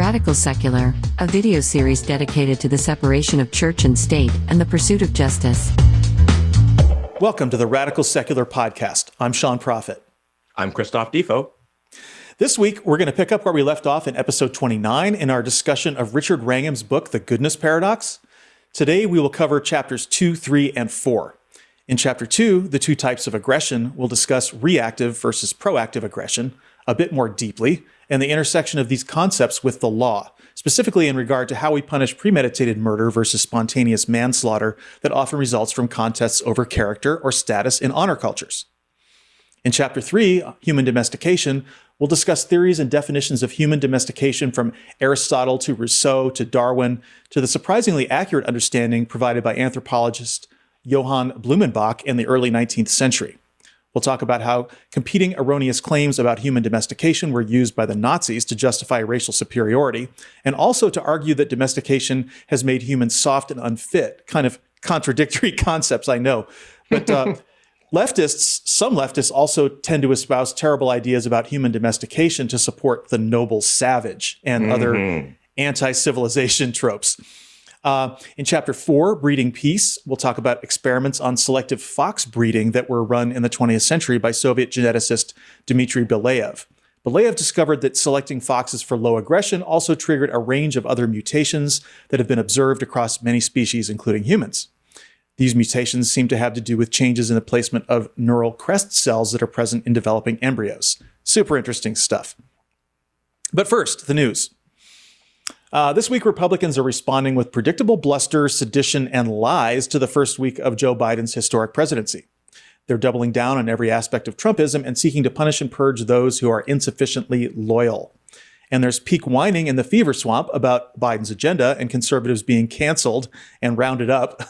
Radical Secular, a video series dedicated to the separation of church and state and the pursuit of justice. Welcome to the Radical Secular Podcast. I'm Sean Prophet. I'm Christoph Defoe. This week, we're going to pick up where we left off in episode 29 in our discussion of Richard Wrangham's book, The Goodness Paradox. Today, we will cover chapters 2, 3, and 4. In chapter 2, the two types of aggression, we'll discuss reactive versus proactive aggression a bit more deeply, and the intersection of these concepts with the law, specifically in regard to how we punish premeditated murder versus spontaneous manslaughter that often results from contests over character or status in honor cultures. In chapter 3, Human Domestication, we'll discuss theories and definitions of human domestication from Aristotle to Rousseau to Darwin to the surprisingly accurate understanding provided by anthropologist Johann Blumenbach in the early 19th century. We'll talk about how competing erroneous claims about human domestication were used by the Nazis to justify racial superiority, and also to argue that domestication has made humans soft and unfit. Kind of contradictory concepts, I know. But some leftists also tend to espouse terrible ideas about human domestication to support the noble savage and other anti-civilization tropes. In chapter 4, Breeding Peace, we'll talk about experiments on selective fox breeding that were run in the 20th century by Soviet geneticist Dmitri Belyaev. Belyaev discovered that selecting foxes for low aggression also triggered a range of other mutations that have been observed across many species, including humans. These mutations seem to have to do with changes in the placement of neural-crest cells that are present in developing embryos. Super interesting stuff. But first, the news. This week, Republicans are responding with predictable bluster, sedition, and lies to the first week of Joe Biden's historic presidency. They're doubling down on every aspect of Trumpism and seeking to punish and purge those who are insufficiently loyal. And there's peak whining in the fever swamp about Biden's agenda and conservatives being canceled and rounded up.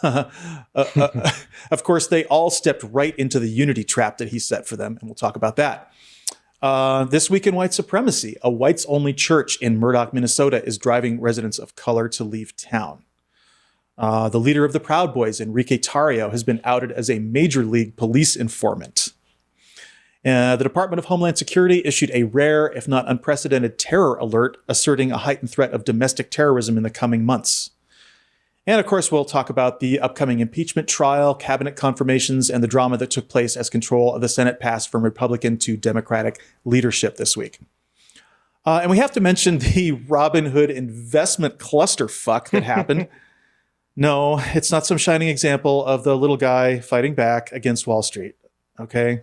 Of course, they all stepped right into the unity trap that he set for them, and we'll talk about that. This week in white supremacy, a whites-only church in Murdock, Minnesota is driving residents of color to leave town. The leader of the Proud Boys, Enrique Tarrio, has been outed as a major league police informant. The Department of Homeland Security issued a rare, if not unprecedented, terror alert, asserting a heightened threat of domestic terrorism in the coming months. And of course, we'll talk about the upcoming impeachment trial, cabinet confirmations, and the drama that took place as control of the Senate passed from Republican to Democratic leadership this week. And we have to mention the Robinhood investment clusterfuck that happened. No, it's not some shining example of the little guy fighting back against Wall Street, okay?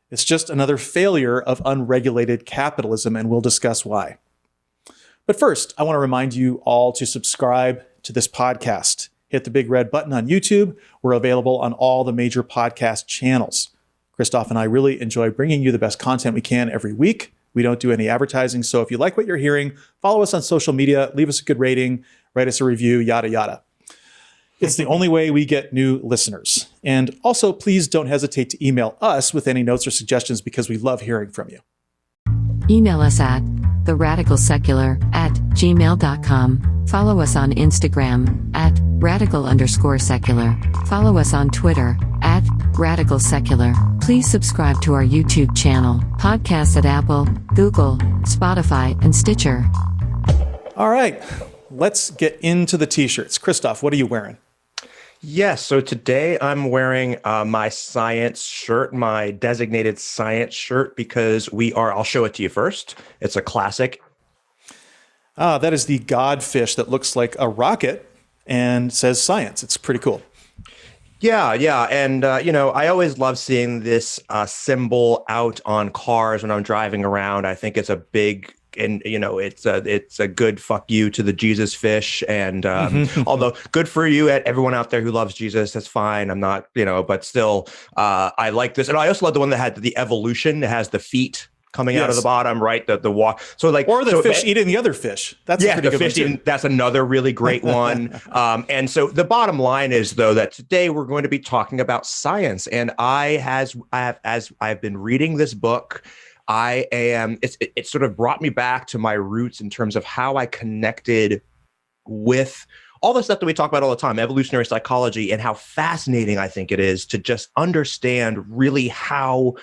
It's just another failure of unregulated capitalism, and we'll discuss why. But first, I want to remind you all to subscribe to this podcast. Hit the big red button on YouTube. We're available on all the major podcast channels. Christoph and I really enjoy bringing you the best content we can every week. We don't do any advertising, so if you like what you're hearing, follow us on social media, leave us a good rating, write us a review, yada, yada. It's the only way we get new listeners. And also, please don't hesitate to email us with any notes or suggestions because we love hearing from you. Email us at theradicalsecular@gmail.com. Follow us on Instagram @radical_secular. Follow us on Twitter @radicalsecular. Please subscribe to our YouTube channel, podcasts at Apple, Google, Spotify, and Stitcher. All right, let's get into the t-shirts. Christoph, what are you wearing? Yes, so today I'm wearing my science shirt, my designated science shirt, because I'll show it to you first. It's a classic. That is the godfish that looks like a rocket and says science. It's pretty cool. Yeah. And, I always love seeing this symbol out on cars when I'm driving around. I think it's a big, and, it's a good fuck you to the Jesus fish. And although good for you at everyone out there who loves Jesus, that's fine. I'm not, but still, I like this. And I also love the one that had the evolution. It has the feet coming out of the bottom, right? The walk. So or the fish eating the other fish. That's a pretty good one too. That's another really great one. And so the bottom line is, though, that today we're going to be talking about science. And as I've been reading this book, it sort of brought me back to my roots in terms of how I connected with all the stuff that we talk about all the time, evolutionary psychology, and how fascinating I think it is to just understand really how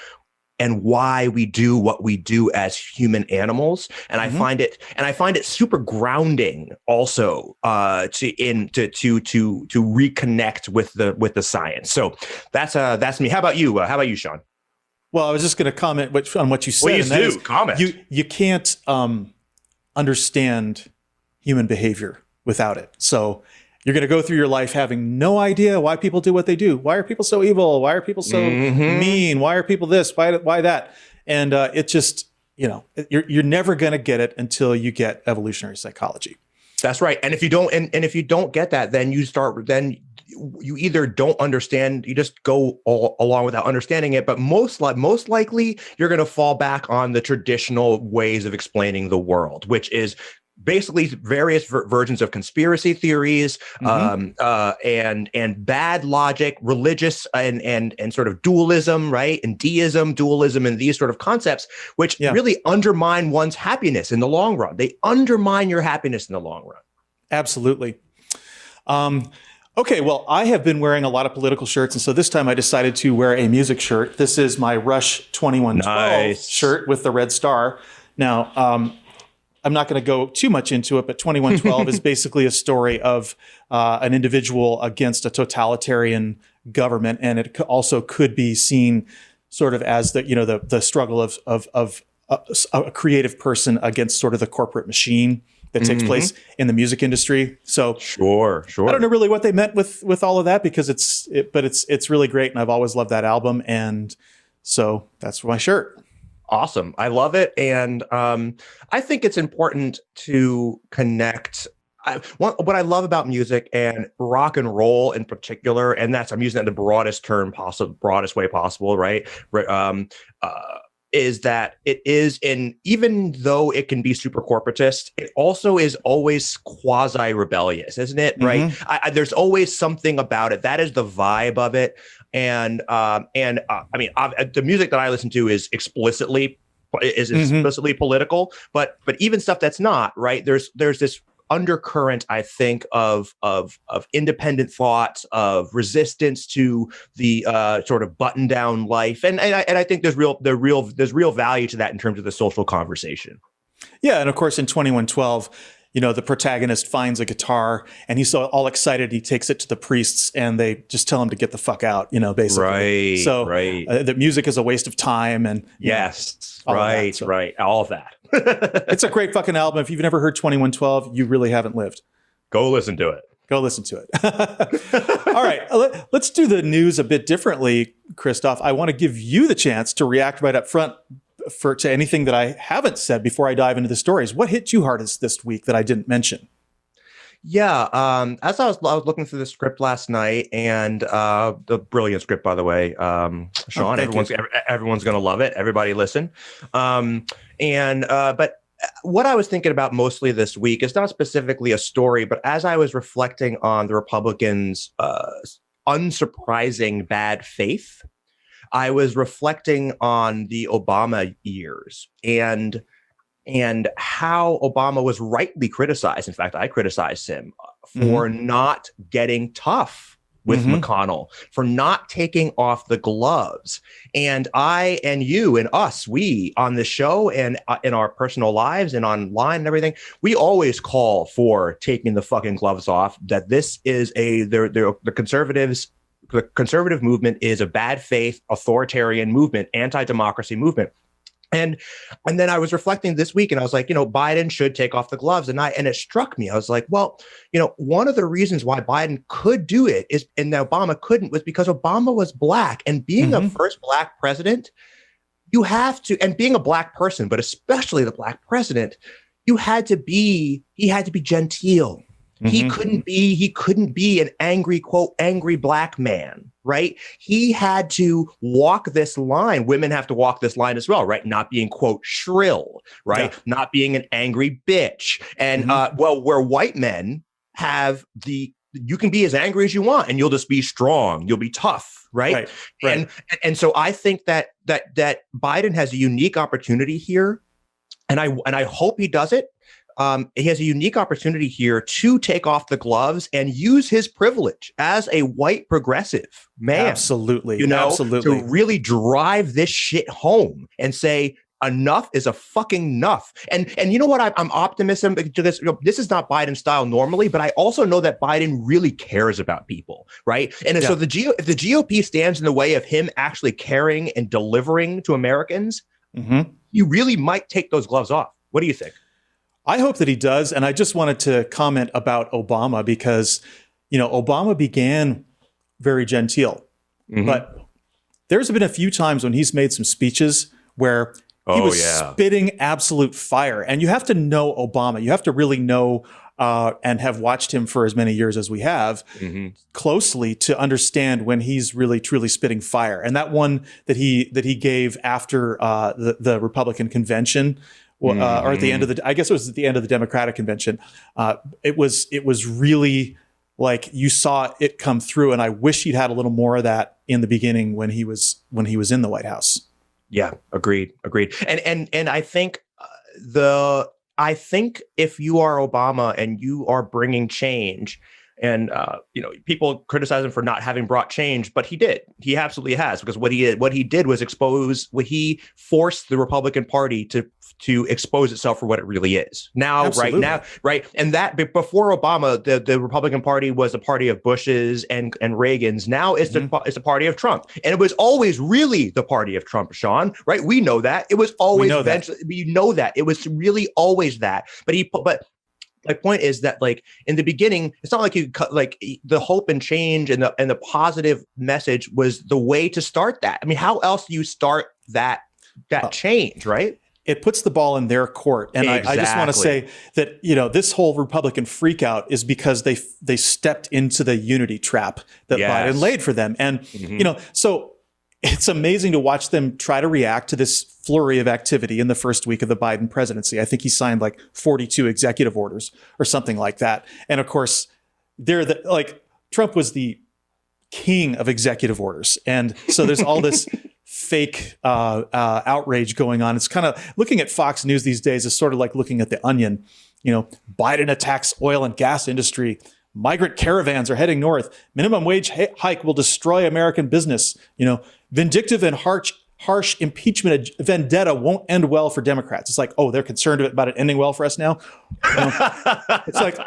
and why we do what we do as human animals. And I find it super grounding also to reconnect with the science. So that's me. How about you? How about you, Sean? Well, I was just going to comment on what you said. Please do comment. You can't understand human behavior without it. So you're going to go through your life having no idea why people do what they do. Why are people so evil? Why are people so mean? Why are people this? Why that? And it just, you're never going to get it until you get evolutionary psychology. That's right. And if you don't, and if you don't get that, then you either don't understand, you just go all along without understanding it. But most likely, you're going to fall back on the traditional ways of explaining the world, which is basically various versions of conspiracy theories, and bad logic, religious and sort of dualism, right? And deism, dualism, and these sort of concepts, which really undermine one's happiness in the long run. They undermine your happiness in the long run. Absolutely. Okay, well, I have been wearing a lot of political shirts, and so this time I decided to wear a music shirt. This is my Rush 2112 shirt with the red star. Now, I'm not going to go too much into it, but 2112 is basically a story of an individual against a totalitarian government, and it also could be seen sort of as the struggle of a creative person against sort of the corporate machine that takes place in the music industry. So sure. I don't know really what they meant with all of that, because it's really great, and I've always loved that album, and so that's my shirt. Awesome. I love it. And I think it's important to connect. What I love about music and rock and roll in particular, and I'm using that in the broadest way possible, right? Is that it is even though it can be super corporatist, it also is always quasi-rebellious, isn't it? Right? There's always something about it. That is the vibe of it. And I mean, the music that I listen to is explicitly political, but even stuff that's not, right? There's this undercurrent, I think, of independent thought, of resistance to the sort of button down life, and I think there's real value to that in terms of the social conversation. Yeah, and of course in 2112, the protagonist finds a guitar and he's so all excited he takes it to the priests and they just tell him to get the fuck out, basically. Right. So the music is a waste of time and all of that. It's a great fucking album. If you've never heard 2112, you really haven't lived. Go listen to it. All right, let's do the news a bit differently, Christoph. I want to give you the chance to react right up front to anything that I haven't said before I dive into the stories. What hit you hardest this week that I didn't mention? Yeah, as I was looking through the script last night, and the brilliant script, by the way, Sean. Everyone's going to love it. Everybody listen. But what I was thinking about mostly this week is not specifically a story, but as I was reflecting on the Republicans' unsurprising bad faith, I was reflecting on the Obama years and how Obama was rightly criticized. In fact, I criticized him for not getting tough with McConnell, for not taking off the gloves. And I and you and us, we on the show and in our personal lives and online and everything, we always call for taking the fucking gloves off. That this is the conservatives. The conservative movement is a bad faith, authoritarian movement, anti-democracy movement. And then I was reflecting this week and I was like, Biden should take off the gloves. And it struck me. I was like, well, one of the reasons why Biden could do it and Obama couldn't was because Obama was black, and being a first black president, you have to, and being a black person, but especially the black president, he had to be genteel. He couldn't be an angry, quote, angry black man, right? He had to walk this line. Women have to walk this line as well, right? Not being, quote, shrill, right? Yeah. Not being an angry bitch. And where white men have you can be as angry as you want and you'll just be strong. You'll be tough, right? And so I think that Biden has a unique opportunity here. And I hope he does it. he has a unique opportunity here to take off the gloves and use his privilege as a white progressive man. Absolutely. To really drive this shit home and say, enough is a fucking enough. And you know what? I'm optimistic to this. This is not Biden style normally, but I also know that Biden really cares about people, right? And so if the GOP stands in the way of him actually caring and delivering to Americans, you really might take those gloves off. What do you think? I hope that he does. And I just wanted to comment about Obama because, Obama began very genteel, but there's been a few times when he's made some speeches where he was spitting absolute fire. And you have to know Obama. You have to really know and have watched him for as many years as we have closely to understand when he's really, truly spitting fire. And that one that he gave after the Republican convention, or at the end of I guess it was at the end of the Democratic convention, it was really like you saw it come through. And I wish he'd had a little more of that in the beginning when he was in the White House. Yeah, agreed. And I think if you are Obama and you are bringing change, and people criticize him for not having brought change, but he did. He absolutely has, because what he did was he forced the Republican Party to expose itself for what it really is. Now, Absolutely. right? And that before Obama, the Republican Party was a party of Bushes and Reagans. Now it's the party of Trump. And it was always really the party of Trump, Sean, right? We know that. It was always it was really always that. But my point is that, like, in the beginning, it's not like you cut, like, the hope and change and the positive message was the way to start that. I mean, how else do you start that change, right? It puts the ball in their court. And I just want to say that, this whole Republican freakout is because they stepped into the unity trap that Biden laid for them. And, so it's amazing to watch them try to react to this flurry of activity in the first week of the Biden presidency. I think he signed like 42 executive orders or something like that. And of course, Trump was the king of executive orders. And so there's all this fake outrage going on. It's kind of looking at Fox News these days is sort of like looking at The Onion. Biden attacks oil and gas industry. Migrant caravans are heading north. Minimum wage hike will destroy American business. Vindictive and harsh impeachment vendetta won't end well for Democrats. It's like, oh, they're concerned about it ending well for us now. It's like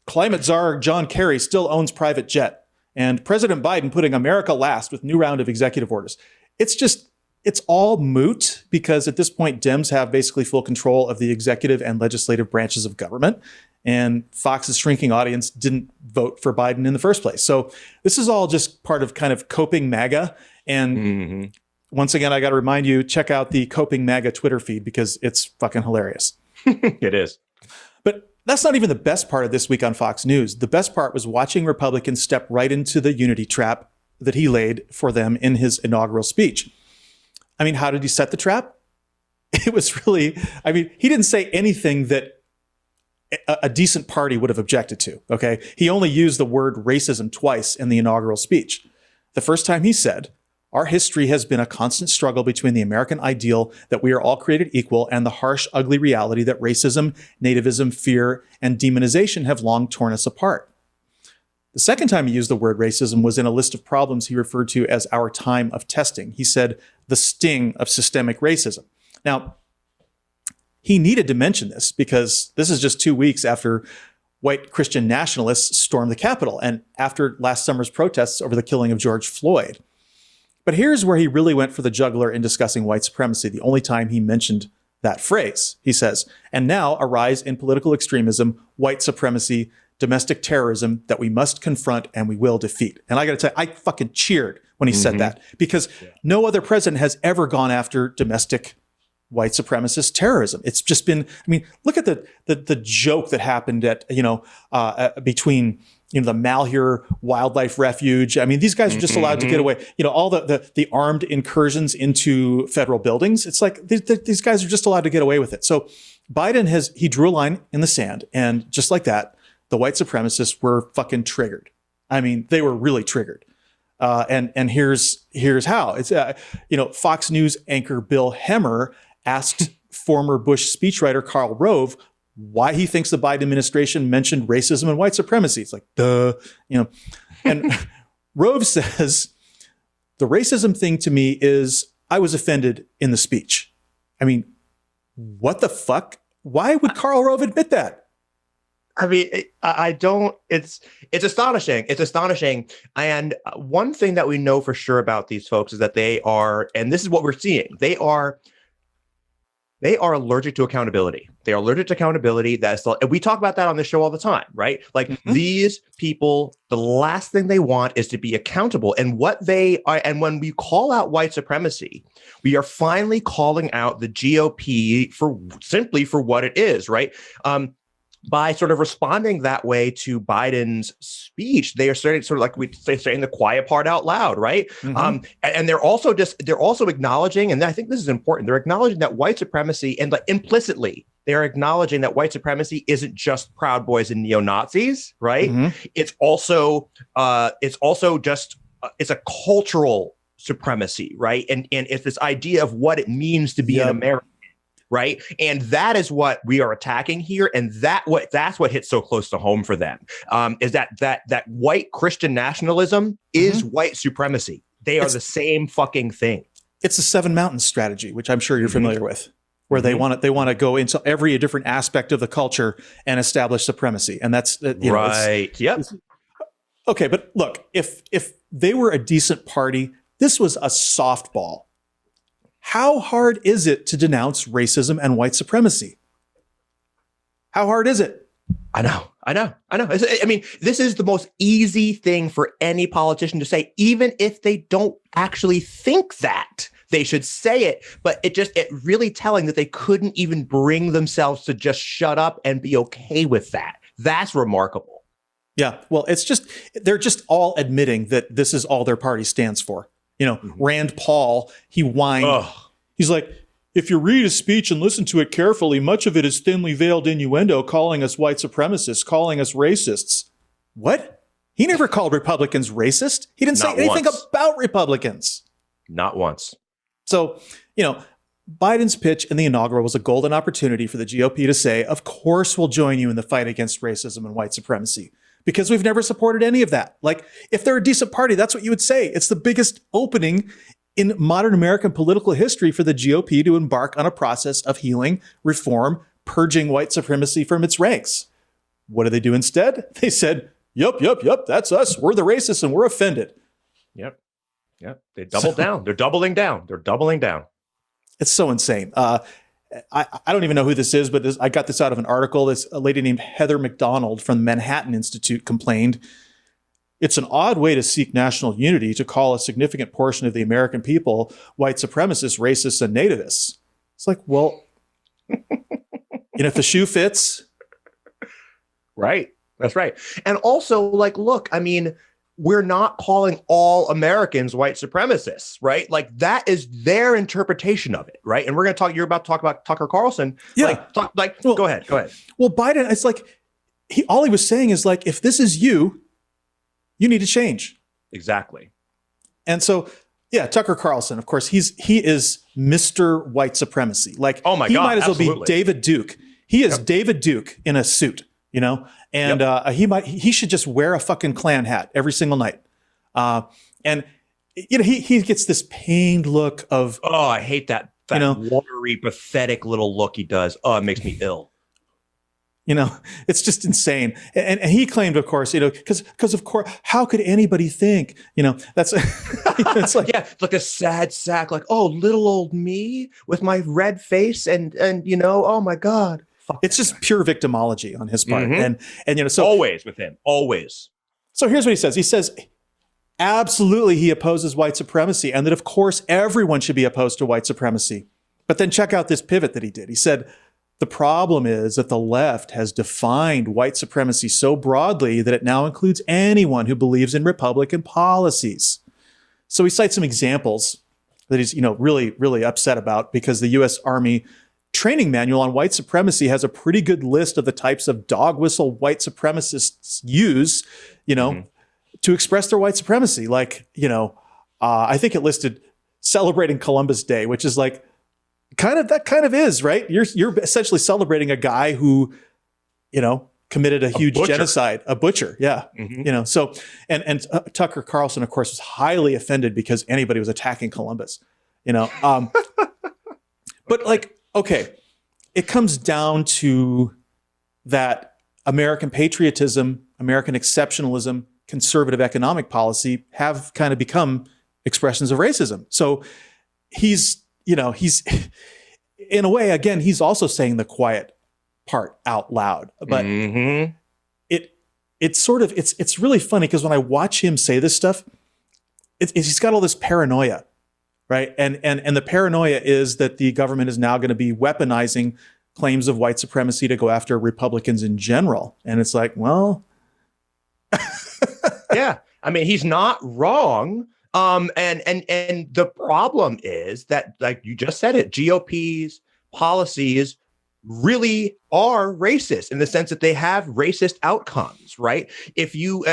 climate czar John Kerry still owns private jet, and President Biden putting America last with new round of executive orders. It's all moot because at this point, Dems have basically full control of the executive and legislative branches of government. And Fox's shrinking audience didn't vote for Biden in the first place. So this is all just part of kind of coping MAGA. And once again, I got to remind you, check out the Coping MAGA Twitter feed because it's fucking hilarious. It is. But that's not even the best part of this week on Fox News. The best part was watching Republicans step right into the unity trap that he laid for them in his inaugural speech. I mean, how did he set the trap? It was really, he didn't say anything that a decent party would have objected to, okay? He only used the word racism twice in the inaugural speech. The first time he said, our history has been a constant struggle between the American ideal that we are all created equal and the harsh, ugly reality that racism, nativism, fear, and demonization have long torn us apart. The second time he used the word racism was in a list of problems he referred to as our time of testing. He said, the sting of systemic racism. Now, he needed to mention this because this is just 2 weeks after white Christian nationalists stormed the Capitol and after last summer's protests over the killing of George Floyd. But here's where he really went for the jugular in discussing white supremacy, the only time he mentioned that phrase. He says, and now a rise in political extremism, white supremacy, domestic terrorism that we must confront and we will defeat. And I got to tell you, I fucking cheered when he said that because no other president has ever gone after domestic white supremacist terrorism. It's just been, look at the joke that happened at, between, the Malheur Wildlife Refuge. These guys are just allowed to get away, all the armed incursions into federal buildings. It's like these guys are just allowed to get away with it. So Biden he drew a line in the sand, and just like that, the white supremacists were fucking triggered. They were really triggered. And here's how. It's Fox News anchor Bill Hemmer asked former Bush speechwriter Karl Rove why he thinks the Biden administration mentioned racism and white supremacy. It's like, duh, And Rove says, the racism thing to me is I was offended in the speech. I mean, what the fuck? Why would Karl Rove admit that? I mean, I don't, it's astonishing. It's astonishing. And one thing that we know for sure about these folks is that they are, and this is what we're seeing, they are allergic to accountability. They are allergic to accountability. And we talk about that on this show all the time, right? Like these people, the last thing they want is to be accountable. And what they are, and when we call out white supremacy, we are finally calling out the GOP simply for what it is, right? By sort of responding that way to Biden's speech, they are starting sort of like saying the quiet part out loud, right? And they're also acknowledging, and I think this is important, they're acknowledging that white supremacy, and like implicitly, they're acknowledging that white supremacy isn't just Proud Boys and neo-Nazis, right? It's also just it's a cultural supremacy, right? And it's this idea of what it means to be an American. Right. And that is what we are attacking here. And that's what hits so close to home for them, is that white Christian nationalism is white supremacy. They are the same fucking thing. It's the Seven Mountains strategy, which I'm sure you're familiar with, where they want to go into every different aspect of the culture and establish supremacy. And that's right. Yep. Okay. But look, if they were a decent party, this was a softball. How hard is it to denounce racism and white supremacy? How hard is it? I know. I mean, this is the most easy thing for any politician to say, even if they don't actually think that they should say it. But it really telling that they couldn't even bring themselves to just shut up and be okay with that. That's remarkable. Yeah. Well, they're just all admitting that this is all their party stands for. Rand Paul, he whined. Ugh. He's like, if you read his speech and listen to it carefully, much of it is thinly veiled innuendo calling us white supremacists, calling us racists. What? He never called Republicans racist. He didn't say anything about Republicans. Not once. So, Biden's pitch in the inaugural was a golden opportunity for the GOP to say, of course we'll join you in the fight against racism and white supremacy. Because we've never supported any of that. Like, if they're a decent party, that's what you would say. It's the biggest opening in modern American political history for the GOP to embark on a process of healing, reform, purging white supremacy from its ranks. What do they do instead? They said, yup, that's us. We're the racists and we're offended. Yep. They doubled down. They're doubling down. It's so insane. I don't even know who this is, but I got this out of an article. A lady named Heather McDonald from the Manhattan Institute complained, it's an odd way to seek national unity to call a significant portion of the American people white supremacists, racists, and nativists. It's like, well, if the shoe fits. Right. That's right. And also, like, look, I mean, we're not calling all Americans white supremacists, right? Like, that is their interpretation of it, right? And you're about to talk about Tucker Carlson. Yeah. Go ahead. Well, Biden, it's like, all he was saying is like, if this is you need to change. Exactly. And so, yeah, Tucker Carlson, of course, he is Mr. White Supremacy. Like, oh my God, he might as well be David Duke. He is David Duke in a suit. And he should just wear a fucking Klan hat every single night. And he gets this pained look of, oh, I hate that watery, pathetic little look he does. Oh, it makes me ill. It's just insane. And he claimed, of course, because of course, how could anybody think, that's it's like, yeah, it's like a sad sack, like, oh, little old me with my red face and oh my God. It's just pure victimology on his part. And so always with him, always. So here's what he says. He says, absolutely, he opposes white supremacy and that, of course, everyone should be opposed to white supremacy. But then check out this pivot that he did. He said, the problem is that the left has defined white supremacy so broadly that it now includes anyone who believes in Republican policies. So he cites some examples that he's, really, really upset about because the U.S. Army training manual on white supremacy has a pretty good list of the types of dog whistle white supremacists use, to express their white supremacy. Like, I think it listed celebrating Columbus Day, which is like, That kind of is, right? You're essentially celebrating a guy who, committed a huge genocide, a butcher. Yeah. Mm-hmm. So, and Tucker Carlson, of course, was highly offended because anybody was attacking Columbus, but okay, it comes down to that American patriotism, American exceptionalism, conservative economic policy have kind of become expressions of racism. So he's in a way, again, he's also saying the quiet part out loud, but it's really funny because when I watch him say this stuff, he's got all this paranoia, right? And the paranoia is that the government is now going to be weaponizing claims of white supremacy to go after Republicans in general. And it's like, well, yeah, I mean, he's not wrong. And the problem is that, like you just said it, GOP's policies really are racist in the sense that they have racist outcomes, right? If you,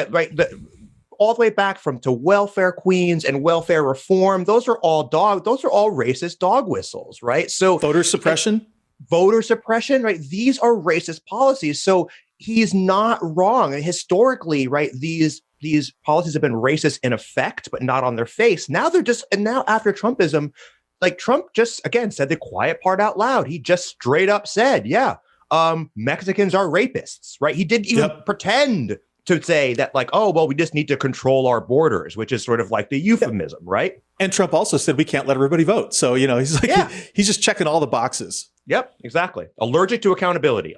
all the way back to welfare queens and welfare reform, those are all racist dog whistles, right? So voter suppression, right? These are racist policies. So he's not wrong. And historically, right, these policies have been racist in effect, but not on their face. Now now after Trumpism, like Trump just, again, said the quiet part out loud. He just straight up said, Mexicans are rapists, right? He didn't even pretend to say that, like, oh, well, we just need to control our borders, which is sort of like the euphemism, right? And Trump also said we can't let everybody vote. So, he's like, he's just checking all the boxes. Yep, exactly. Allergic to accountability.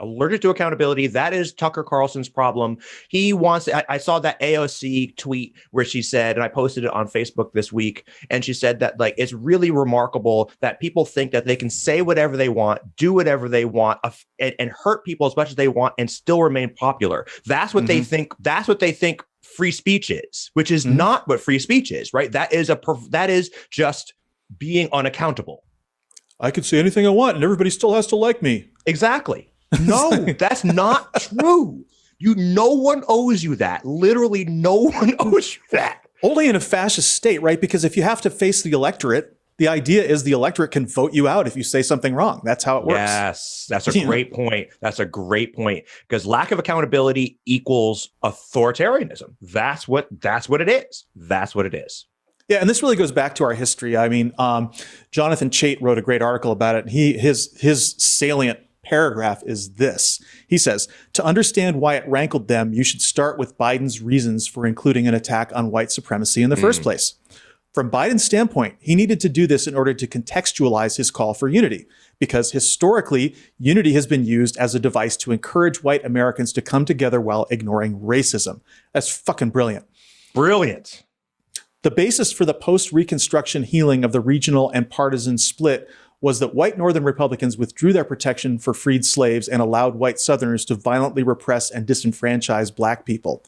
That is Tucker Carlson's problem. He wants, I saw that AOC tweet where she said, and I posted it on Facebook this week, and she said that, like, it's really remarkable that people think that they can say whatever they want, do whatever they want, and hurt people as much as they want and still remain popular. That's what they think. That's what they think free speech is, which is not what free speech is, right? That is just being unaccountable. I can say anything I want and everybody still has to like me. Exactly. No, that's not true. No one owes you that. Literally, no one owes you that. Only in a fascist state, right? Because if you have to face the electorate, the idea is the electorate can vote you out if you say something wrong. That's how it works. Yes, that's a great point. That's a great point. Because lack of accountability equals authoritarianism. That's what it is. That's what it is. Yeah, and this really goes back to our history. I mean, Jonathan Chait wrote a great article about it. His salient paragraph is this. He says, to understand why it rankled them, you should start with Biden's reasons for including an attack on white supremacy in the first place. From Biden's standpoint, he needed to do this in order to contextualize his call for unity, because historically, unity has been used as a device to encourage white Americans to come together while ignoring racism. That's fucking brilliant. Brilliant. The basis for the post-Reconstruction healing of the regional and partisan split was that white Northern Republicans withdrew their protection for freed slaves and allowed white Southerners to violently repress and disenfranchise black people.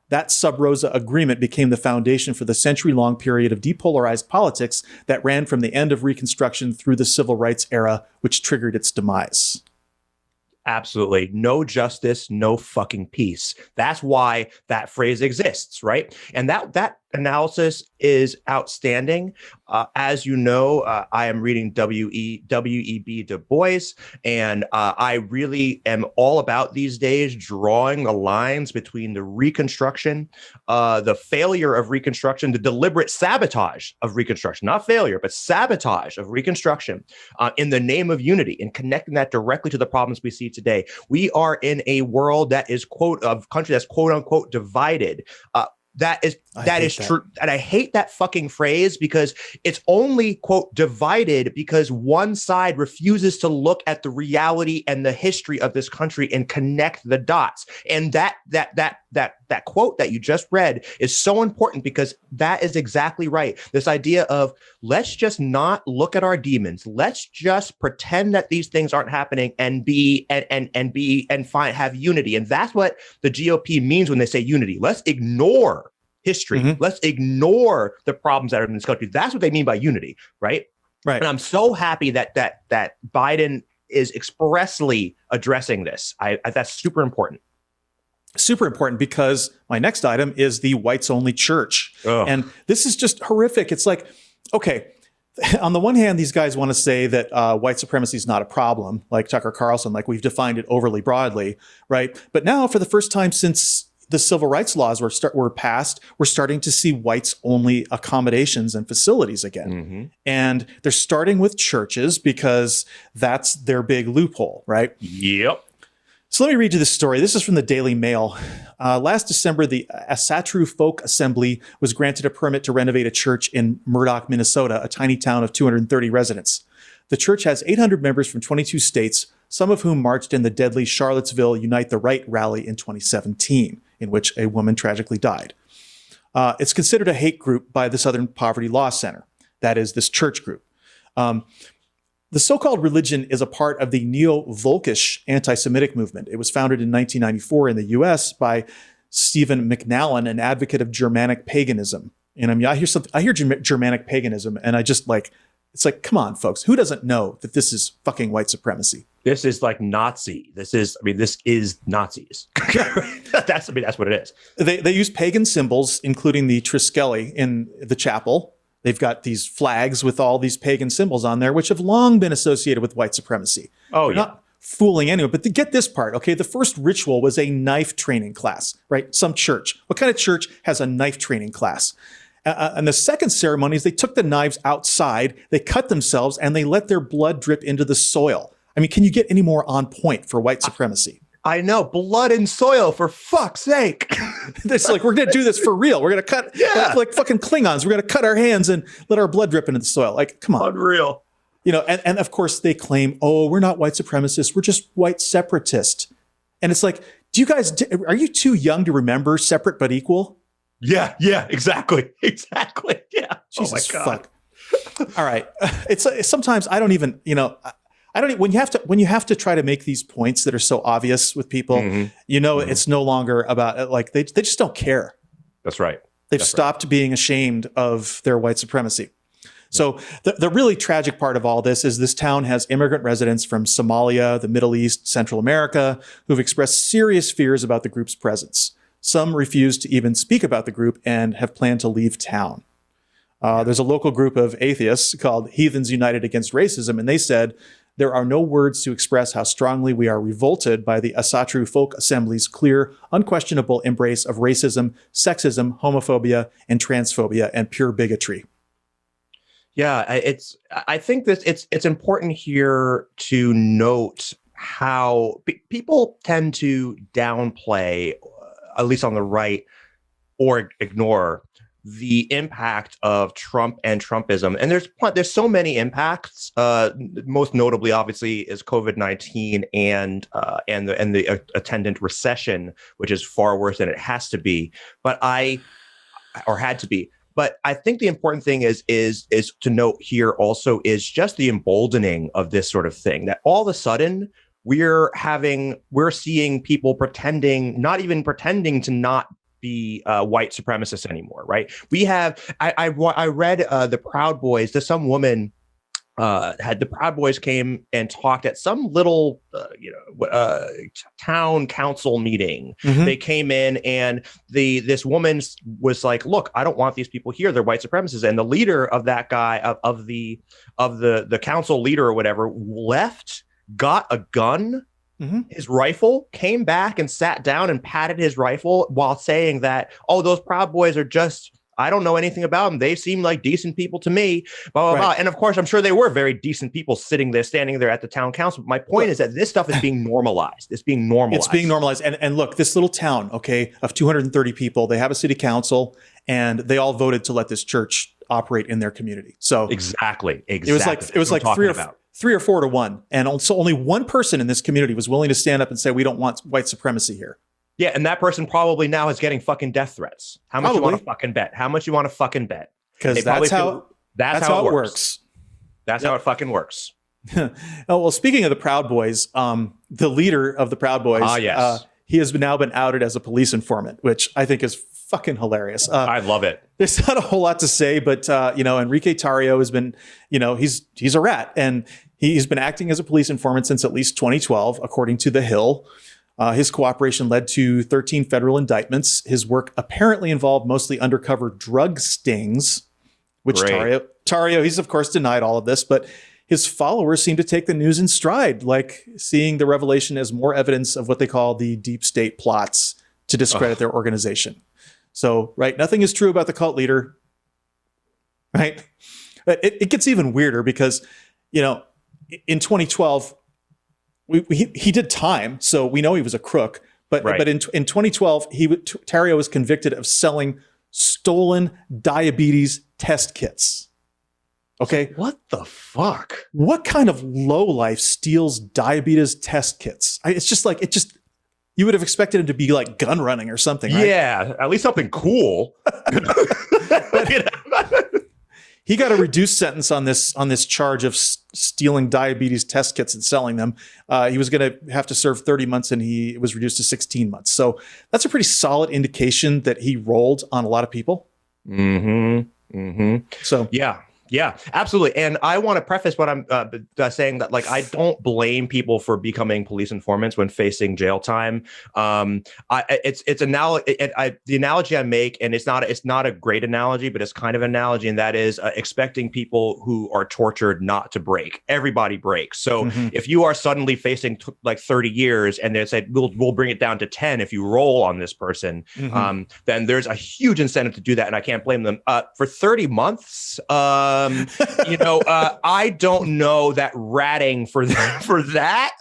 That Sub Rosa agreement became the foundation for the century-long period of depolarized politics that ran from the end of Reconstruction through the Civil Rights era, which triggered its demise. Absolutely. No justice, no fucking peace. That's why that phrase exists, right? And that analysis is outstanding. As you know, I am reading W.E.B. Du Bois, and I really am all about these days drawing the lines between the Reconstruction, the failure of Reconstruction, the deliberate sabotage of Reconstruction, not failure, but sabotage of Reconstruction in the name of unity, and connecting that directly to the problems we see today. We are in a world that is country that's quote unquote divided. That is true. And I hate that fucking phrase because it's only, quote, divided because one side refuses to look at the reality and the history of this country and connect the dots. And that quote that you just read is so important because that is exactly right. This idea of let's just not look at our demons. Let's just pretend that these things aren't happening and have unity. And that's what the GOP means when they say unity. Let's ignore history. Let's ignore the problems that are in this country. That's what they mean by unity, right? Right. And I'm so happy that Biden is expressly addressing this. That's super important. Super important because my next item is the whites only church. Ugh. And this is just horrific. It's like, okay, on the one hand, these guys want to say that white supremacy is not a problem, like Tucker Carlson, like we've defined it overly broadly, right? But now, for the first time since the civil rights laws were passed, we're starting to see whites-only accommodations and facilities again. Mm-hmm. And they're starting with churches because that's their big loophole, right? Yep. So let me read you this story. This is from the Daily Mail. Last December, the Asatru Folk Assembly was granted a permit to renovate a church in Murdock, Minnesota, a tiny town of 230 residents. The church has 800 members from 22 states, some of whom marched in the deadly Charlottesville Unite the Right rally in 2017, in which a woman tragically died. It's considered a hate group by the Southern Poverty Law Center. That is this church group. The so-called religion is a part of the neo-Volkish anti-Semitic movement. It was founded in 1994 in the U.S. by Stephen McNallen, an advocate of Germanic paganism. And I mean, I hear Germanic paganism, and I just like, it's like, come on, folks, who doesn't know that this is fucking white supremacy? This is like Nazi. This is Nazis. That's what it is. They use pagan symbols, including the Triskeli in the chapel. They've got these flags with all these pagan symbols on there, which have long been associated with white supremacy. Oh, They're not fooling anyone. But to get this part, okay, the first ritual was a knife training class, right? Some church. What kind of church has a knife training class? And the second ceremony is they took the knives outside, they cut themselves, and they let their blood drip into the soil. I mean, can you get any more on point for white supremacy? I know, blood and soil, for fuck's sake. It's like, we're going to do this for real. We're going to cut, like fucking Klingons. We're going to cut our hands and let our blood drip into the soil. Like, come on. Unreal. You know, and of course they claim, oh, we're not white supremacists. We're just white separatists. And it's like, are you too young to remember separate but equal? Yeah, exactly. Yeah. Jesus, oh my God. Fuck. All right. It's sometimes I don't even, when you have to try to make these points that are so obvious with people, it's no longer about like, they just don't care. That's right. They've stopped being ashamed of their white supremacy. So the really tragic part of all this is this town has immigrant residents from Somalia, the Middle East, Central America, who've expressed serious fears about the group's presence. Some refuse to even speak about the group and have planned to leave town. There's a local group of atheists called Heathens United Against Racism, and they said, there are no words to express how strongly we are revolted by the Asatru Folk Assembly's clear, unquestionable embrace of racism, sexism, homophobia, and transphobia, and pure bigotry. Yeah, I think that it's important here to note how people tend to downplay, at least on the right, or ignore the impact of Trump and Trumpism. And there's so many impacts. Most notably, obviously, is COVID-19 and the attendant recession, which is far worse than it has to be. Had to be. But I think the important thing is to note here also is just the emboldening of this sort of thing, that all of a sudden we're seeing people not even pretending to not be white supremacists anymore, right? We have, I read the Proud Boys. There's some woman had the Proud Boys came and talked at some little town council meeting. Mm-hmm. They came in and this woman was like, look, I don't want these people here. They're white supremacists. And the leader of that guy of the council leader or whatever left, got a gun, his rifle, came back and sat down and patted his rifle while saying that, oh, those Proud Boys are just, I don't know anything about them. They seem like decent people to me, blah, blah, blah. And of course, I'm sure they were very decent people standing there at the town council. But my point is that this stuff is being normalized. It's being normalized. And look, this little town, okay, of 230 people, they have a city council and they all voted to let this church operate in their community. So exactly. It was like 3 or 4 to 1. And also only one person in this community was willing to stand up and say, we don't want white supremacy here. Yeah, and that person probably now is getting fucking death threats. How much you want to fucking bet? How much you want to fucking bet? Because that's how it works. That's how it fucking works. Oh, well, speaking of the Proud Boys, the leader of the Proud Boys, he has now been outed as a police informant, which I think is fucking hilarious. I love it. There's not a whole lot to say, but Enrique Tarrio has been, he's a rat, and he's been acting as a police informant since at least 2012, according to The Hill. His cooperation led to 13 federal indictments. His work apparently involved mostly undercover drug stings, which Tarrio Tarrio, he's of course denied all of this, but his followers seem to take the news in stride, like seeing the revelation as more evidence of what they call the deep state plots to discredit their organization. So, right, nothing is true about the cult leader, right? It gets even weirder because, in 2012, he did time, so we know he was a crook. But in 2012, Tarrio was convicted of selling stolen diabetes test kits. Okay, what the fuck? What kind of lowlife steals diabetes test kits? You would have expected him to be like gun running or something, right? Yeah, at least something cool. He got a reduced sentence on this charge of stealing diabetes test kits and selling them. He was going to have to serve 30 months, and he was reduced to 16 months. So that's a pretty solid indication that he rolled on a lot of people. Mm-hmm. Mm-hmm. So Yeah, absolutely. And I want to preface what I'm saying that, like, I don't blame people for becoming police informants when facing jail time. The analogy I make, and it's not a great analogy, but it's kind of an analogy, and that is expecting people who are tortured not to break. Everybody breaks. So if you are suddenly facing like 30 years, and they say we'll bring it down to 10 if you roll on this person, then there's a huge incentive to do that, and I can't blame them. For 30 months. I don't know that ratting for that.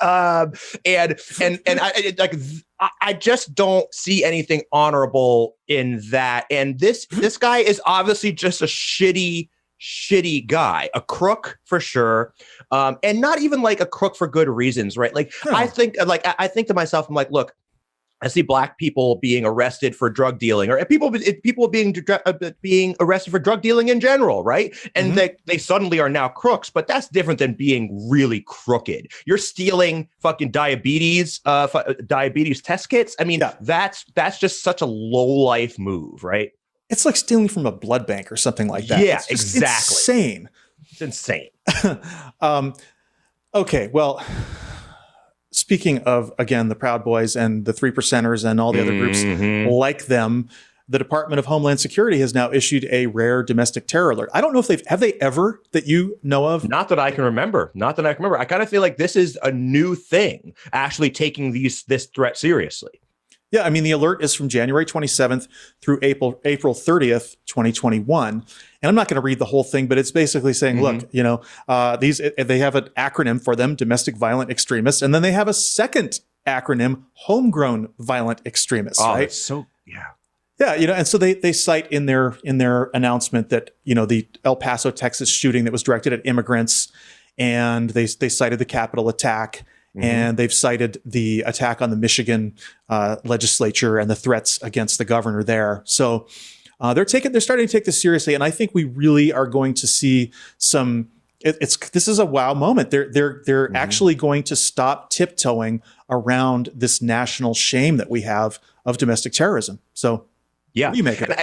I just don't see anything honorable in that. And this guy is obviously just a shitty guy, a crook for sure. And not even like a crook for good reasons, right? Like, no. I think to myself, I'm like, look, I see black people being arrested for drug dealing, or people being arrested for drug dealing in general, right? And they suddenly are now crooks, but that's different than being really crooked. You're stealing fucking diabetes test kits. I mean, that's just such a low life move, right? It's like stealing from a blood bank or something like that. Yeah, it's exactly. Insane. It's insane. Okay, well. Speaking of, again, the Proud Boys and the 3%ers and all the other groups like them, the Department of Homeland Security has now issued a rare domestic terror alert. I don't know if have they ever, that you know of? Not that I can remember. I kind of feel like this is a new thing, actually taking this threat seriously. Yeah, I mean, the alert is from January 27th through April 30th, 2021. And I'm not going to read the whole thing, but it's basically saying, look, they have an acronym for them, domestic violent extremists. And then they have a second acronym, homegrown violent extremists, right? Yeah, and so they cite in their announcement that, the El Paso, Texas shooting that was directed at immigrants, and they cited the Capitol attack. And they've cited the attack on the Michigan legislature and the threats against the governor there. So they're starting to take this seriously, and I think we really are going to see some. This is a wow moment. They're actually going to stop tiptoeing around this national shame that we have of domestic terrorism. So yeah, what do you make of it?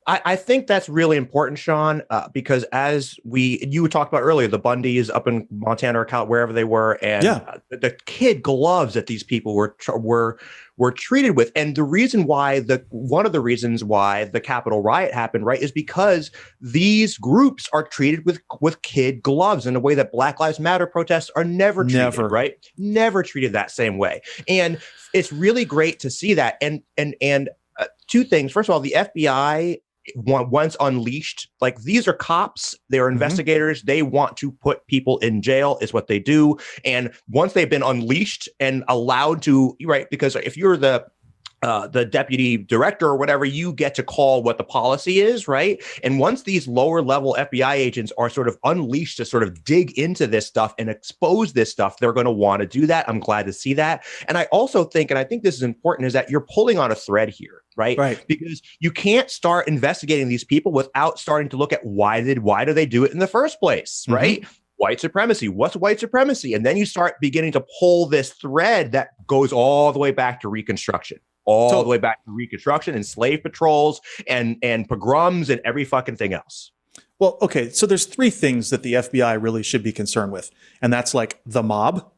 I think that's really important, Sean, because as you talked about earlier, the Bundys up in Montana or wherever they were, and the kid gloves that these people were treated with, and one of the reasons why the Capitol riot happened, right, is because these groups are treated with kid gloves in a way that Black Lives Matter protests are never treated, right? Never treated that same way, and it's really great to see that. And two things. First of all, the FBI. Once unleashed, like, these are cops, they're investigators, they want to put people in jail is what they do. And once they've been unleashed and allowed to, right, because if you're the deputy director or whatever, you get to call what the policy is, right? And once these lower level FBI agents are sort of unleashed to sort of dig into this stuff and expose this stuff, they're going to want to do that. I'm glad to see that. And I also think, and I think this is important, is that you're pulling on a thread here, right? Because you can't start investigating these people without starting to look at why do they do it in the first place, right? White supremacy. What's white supremacy? And then you start beginning to pull this thread that goes all the way back to Reconstruction. All the way back to Reconstruction and slave patrols and pogroms and every fucking thing else. Well, okay, so there's three things that the FBI really should be concerned with, and that's like the mob,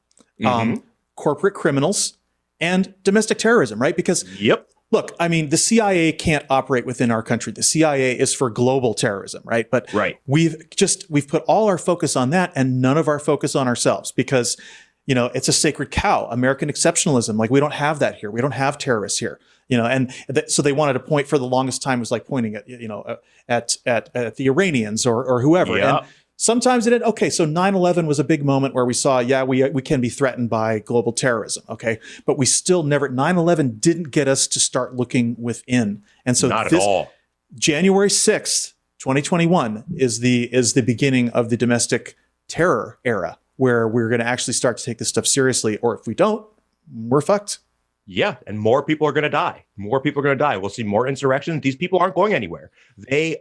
corporate criminals, and domestic terrorism, right? Because look, I mean, the CIA can't operate within our country. The CIA is for global terrorism, right? But we've put all our focus on that and none of our focus on ourselves because, it's a sacred cow, American exceptionalism. Like we don't have that here. We don't have terrorists here, and so they wanted to point for the longest time was like pointing at, at the Iranians or whoever. Yeah. And sometimes it did. Okay, so 9/11 was a big moment where we saw, we can be threatened by global terrorism. Okay, but we still never. 9/11 didn't get us to start looking within, and so not at all. January 6th, 2021 is the beginning of the domestic terror era, where we're going to actually start to take this stuff seriously. Or if we don't, we're fucked. Yeah, and more people are going to die. More people are going to die. We'll see more insurrections. These people aren't going anywhere. They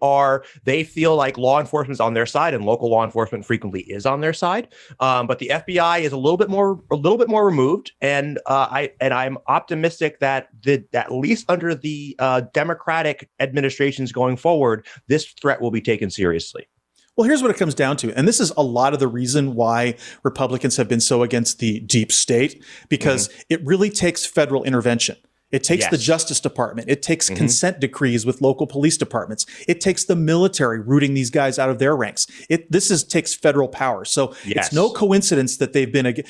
feel like law enforcement's on their side, and local law enforcement frequently is on their side. But the FBI is a little bit more removed, and I'm optimistic that at least under the Democratic administrations going forward, this threat will be taken seriously. Well, here's what it comes down to. And this is a lot of the reason why Republicans have been so against the deep state, because it really takes federal intervention. It takes the Justice Department. It takes consent decrees with local police departments. It takes the military rooting these guys out of their ranks. Takes federal power. So it's no coincidence that they've been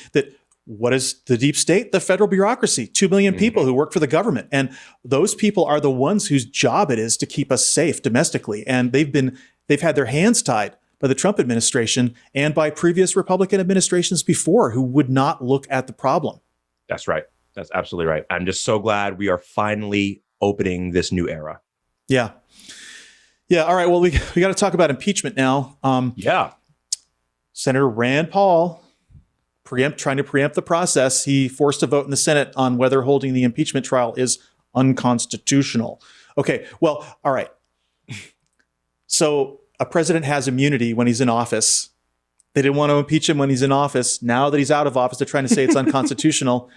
what is the deep state? The federal bureaucracy, 2 million people who work for the government. And those people are the ones whose job it is to keep us safe domestically. And they've had their hands tied by the Trump administration and by previous Republican administrations before who would not look at the problem. That's right. That's absolutely right. I'm just so glad we are finally opening this new era. Yeah. Yeah. All right. Well, we got to talk about impeachment now. Senator Rand Paul trying to preempt the process. He forced a vote in the Senate on whether holding the impeachment trial is unconstitutional. Okay. Well, all right. So a president has immunity when he's in office. They didn't want to impeach him when he's in office. Now that he's out of office, they're trying to say it's unconstitutional.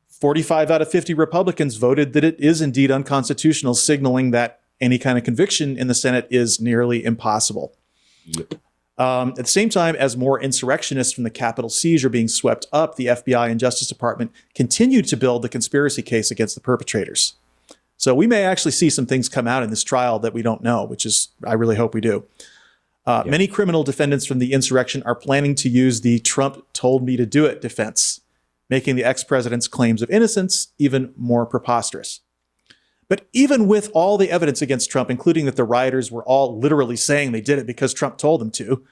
45 out of 50 Republicans voted that it is indeed unconstitutional, signaling that any kind of conviction in the Senate is nearly impossible. Yep. At the same time, as more insurrectionists from the Capitol siege are being swept up, the FBI and Justice Department continue to build the conspiracy case against the perpetrators. So we may actually see some things come out in this trial that we don't know, which is, I really hope we do. Many criminal defendants from the insurrection are planning to use the Trump told me to do it defense, making the ex-president's claims of innocence even more preposterous. But even with all the evidence against Trump, including that the rioters were all literally saying they did it because Trump told them to,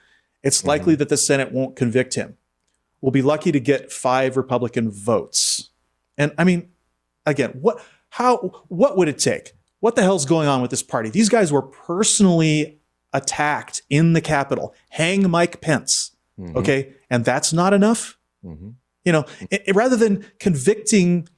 it's likely that the Senate won't convict him. We'll be lucky to get 5 Republican votes. And I mean, again, what would it take? What the hell's going on with this party? These guys were personally attacked in the Capitol. Hang Mike Pence. Okay. And that's not enough. Rather than convicting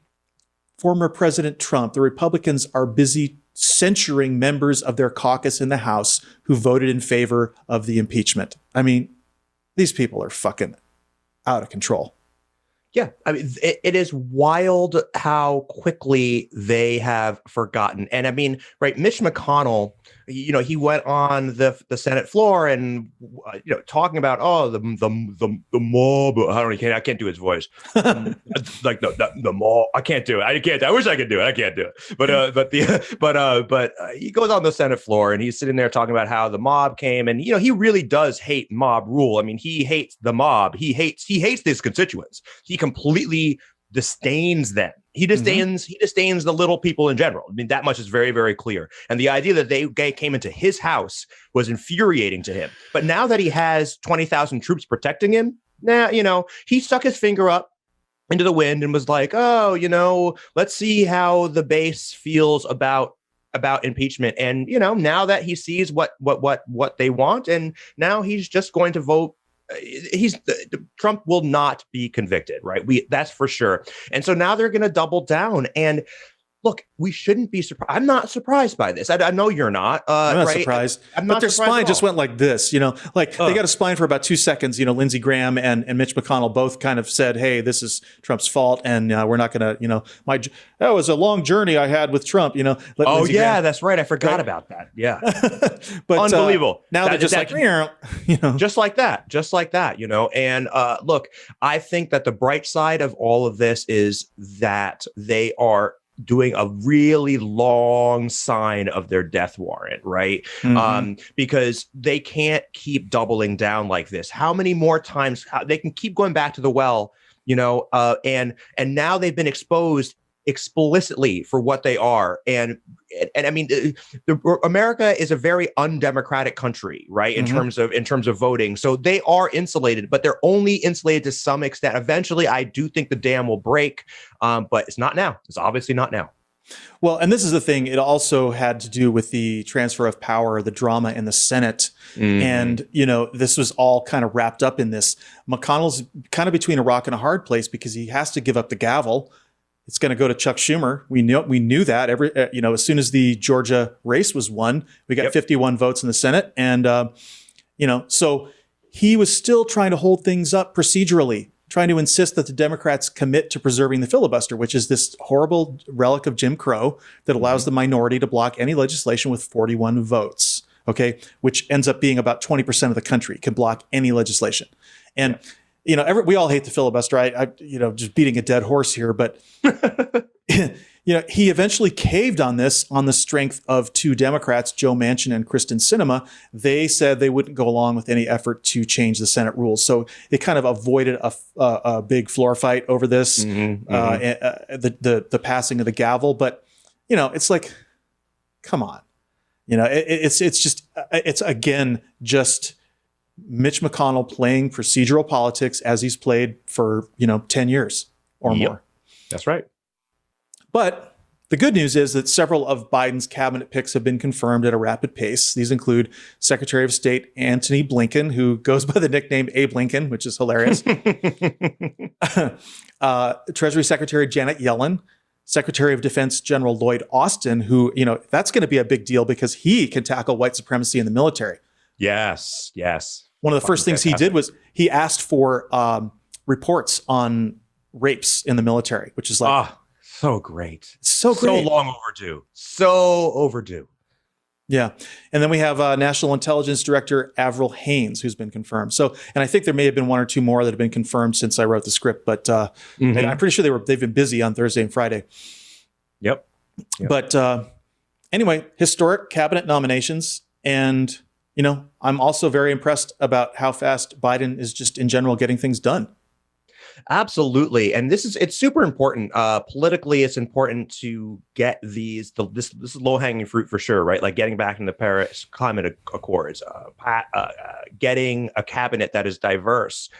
former President Trump, the Republicans are busy censuring members of their caucus in the House who voted in favor of the impeachment. I mean, these people are fucking out of control. Yeah, I mean, it is wild how quickly they have forgotten. And I mean, right, Mitch McConnell, he went on the Senate floor and talking about the mob. I can't do his voice. Like the mob. I can't do it. I wish I could do it. I can't do it. But he goes on the Senate floor and he's sitting there talking about how the mob came, and he really does hate mob rule. I mean, he hates the mob. He hates his constituents. He completely disdains them. He disdains the little people in general. I mean, that much is very, very clear. And the idea that they came into his house was infuriating to him. But now that he has 20,000 troops protecting him, he stuck his finger up into the wind and was like, let's see how the base feels about impeachment. And now that he sees what they want, and now he's just going to vote. Trump will not be convicted, right? That's for sure. And so now they're going to double down. And look, we shouldn't be surprised. I'm not surprised by this. I know you're not. I'm not right? surprised. I'm but not their surprised spine just went like this, they got a spine for about 2 seconds. Lindsey Graham and Mitch McConnell both kind of said, hey, this is Trump's fault. And we're not going to, that was a long journey I had with Trump, Lindsey Graham, that's right. I forgot about that. Yeah. But unbelievable. Now they're just just like that, And look, I think that the bright side of all of this is that they are doing a really long sign of their death warrant, right? Because they can't keep doubling down like this. How many more times they can keep going back to the well, and now they've been exposed explicitly for what they are. And I mean, America is a very undemocratic country, right? In terms of voting. So they are insulated, but they're only insulated to some extent. Eventually, I do think the dam will break, but it's not now. It's obviously not now. Well, and this is the thing. It also had to do with the transfer of power, the drama in the Senate. And, this was all kind of wrapped up in this. McConnell's kind of between a rock and a hard place because he has to give up the gavel. It's going to go to Chuck Schumer. We knew that as soon as the Georgia race was won, we got 51 votes in the Senate. And, so he was still trying to hold things up procedurally, trying to insist that the Democrats commit to preserving the filibuster, which is this horrible relic of Jim Crow that allows the minority to block any legislation with 41 votes, which ends up being about 20% of the country can block any legislation. And we all hate the filibuster. I just beating a dead horse here, but he eventually caved on this on the strength of two Democrats, Joe Manchin and Kristen Sinema. They said they wouldn't go along with any effort to change the Senate rules. So they kind of avoided a big floor fight over this, the passing of the gavel. But it's like, come on, it's again just Mitch McConnell playing procedural politics as he's played for 10 years or more. That's right. But the good news is that several of Biden's cabinet picks have been confirmed at a rapid pace. These include Secretary of State Antony Blinken, who goes by the nickname Abe Lincoln, which is hilarious. Treasury Secretary Janet Yellen, Secretary of Defense General Lloyd Austin, who, that's going to be a big deal because he can tackle white supremacy in the military. Yes. One of the first things he did was he asked for reports on rapes in the military, which is like, so great. So great. So long overdue. So overdue. Yeah. And then we have National Intelligence Director Avril Haines, who's been confirmed. So, and I think there may have been one or two more that have been confirmed since I wrote the script, but and I'm pretty sure they've been busy on Thursday and Friday. Yep. But anyway, historic cabinet nominations. And, I'm also very impressed about how fast Biden is just in general getting things done. Absolutely. And it's super important. Politically, it's important to get this is low-hanging fruit for sure, right? Like getting back in the Paris Climate Accords, getting a cabinet that is diverse,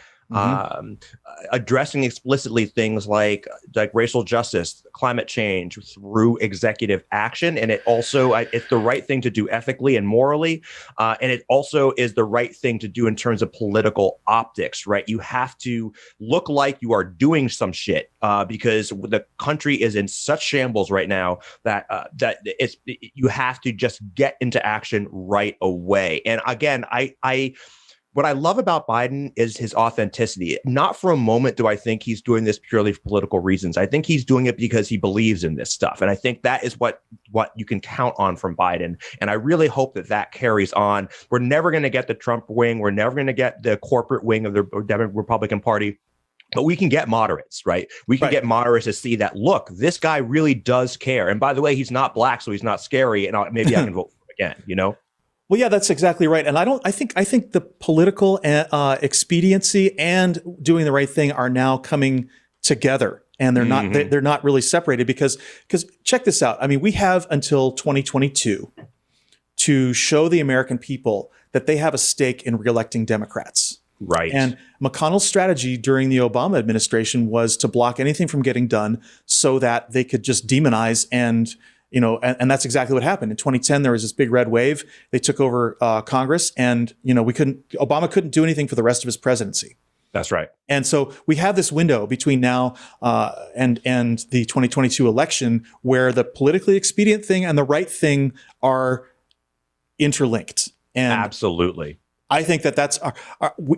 addressing explicitly things like racial justice, climate change through executive action. And it's the right thing to do ethically and morally. And it also is the right thing to do in terms of political optics, right? You have to look like you are doing some shit because the country is in such shambles right now that you have to just get into action right away. And again, what I love about Biden is his authenticity. Not for a moment do I think he's doing this purely for political reasons. I think he's doing it because he believes in this stuff. And I think that is what you can count on from Biden. And I really hope that carries on. We're never going to get the Trump wing. We're never going to get the corporate wing of the Republican Party. But we can get moderates, right? We can get moderates to see that, look, this guy really does care. And by the way, he's not black, so he's not scary. And maybe I can vote for him again, Well, yeah, that's exactly right. And I think the political expediency and doing the right thing are now coming together, and they're not really separated because check this out. I mean, we have until 2022 to show the American people that they have a stake in reelecting Democrats. Right. And McConnell's strategy during the Obama administration was to block anything from getting done so that they could just demonize and that's exactly what happened. In 2010, there was this big red wave. They took over Congress, and Obama couldn't do anything for the rest of his presidency. That's right. And so we have this window between now and the 2022 election where the politically expedient thing and the right thing are interlinked. And absolutely. I think that's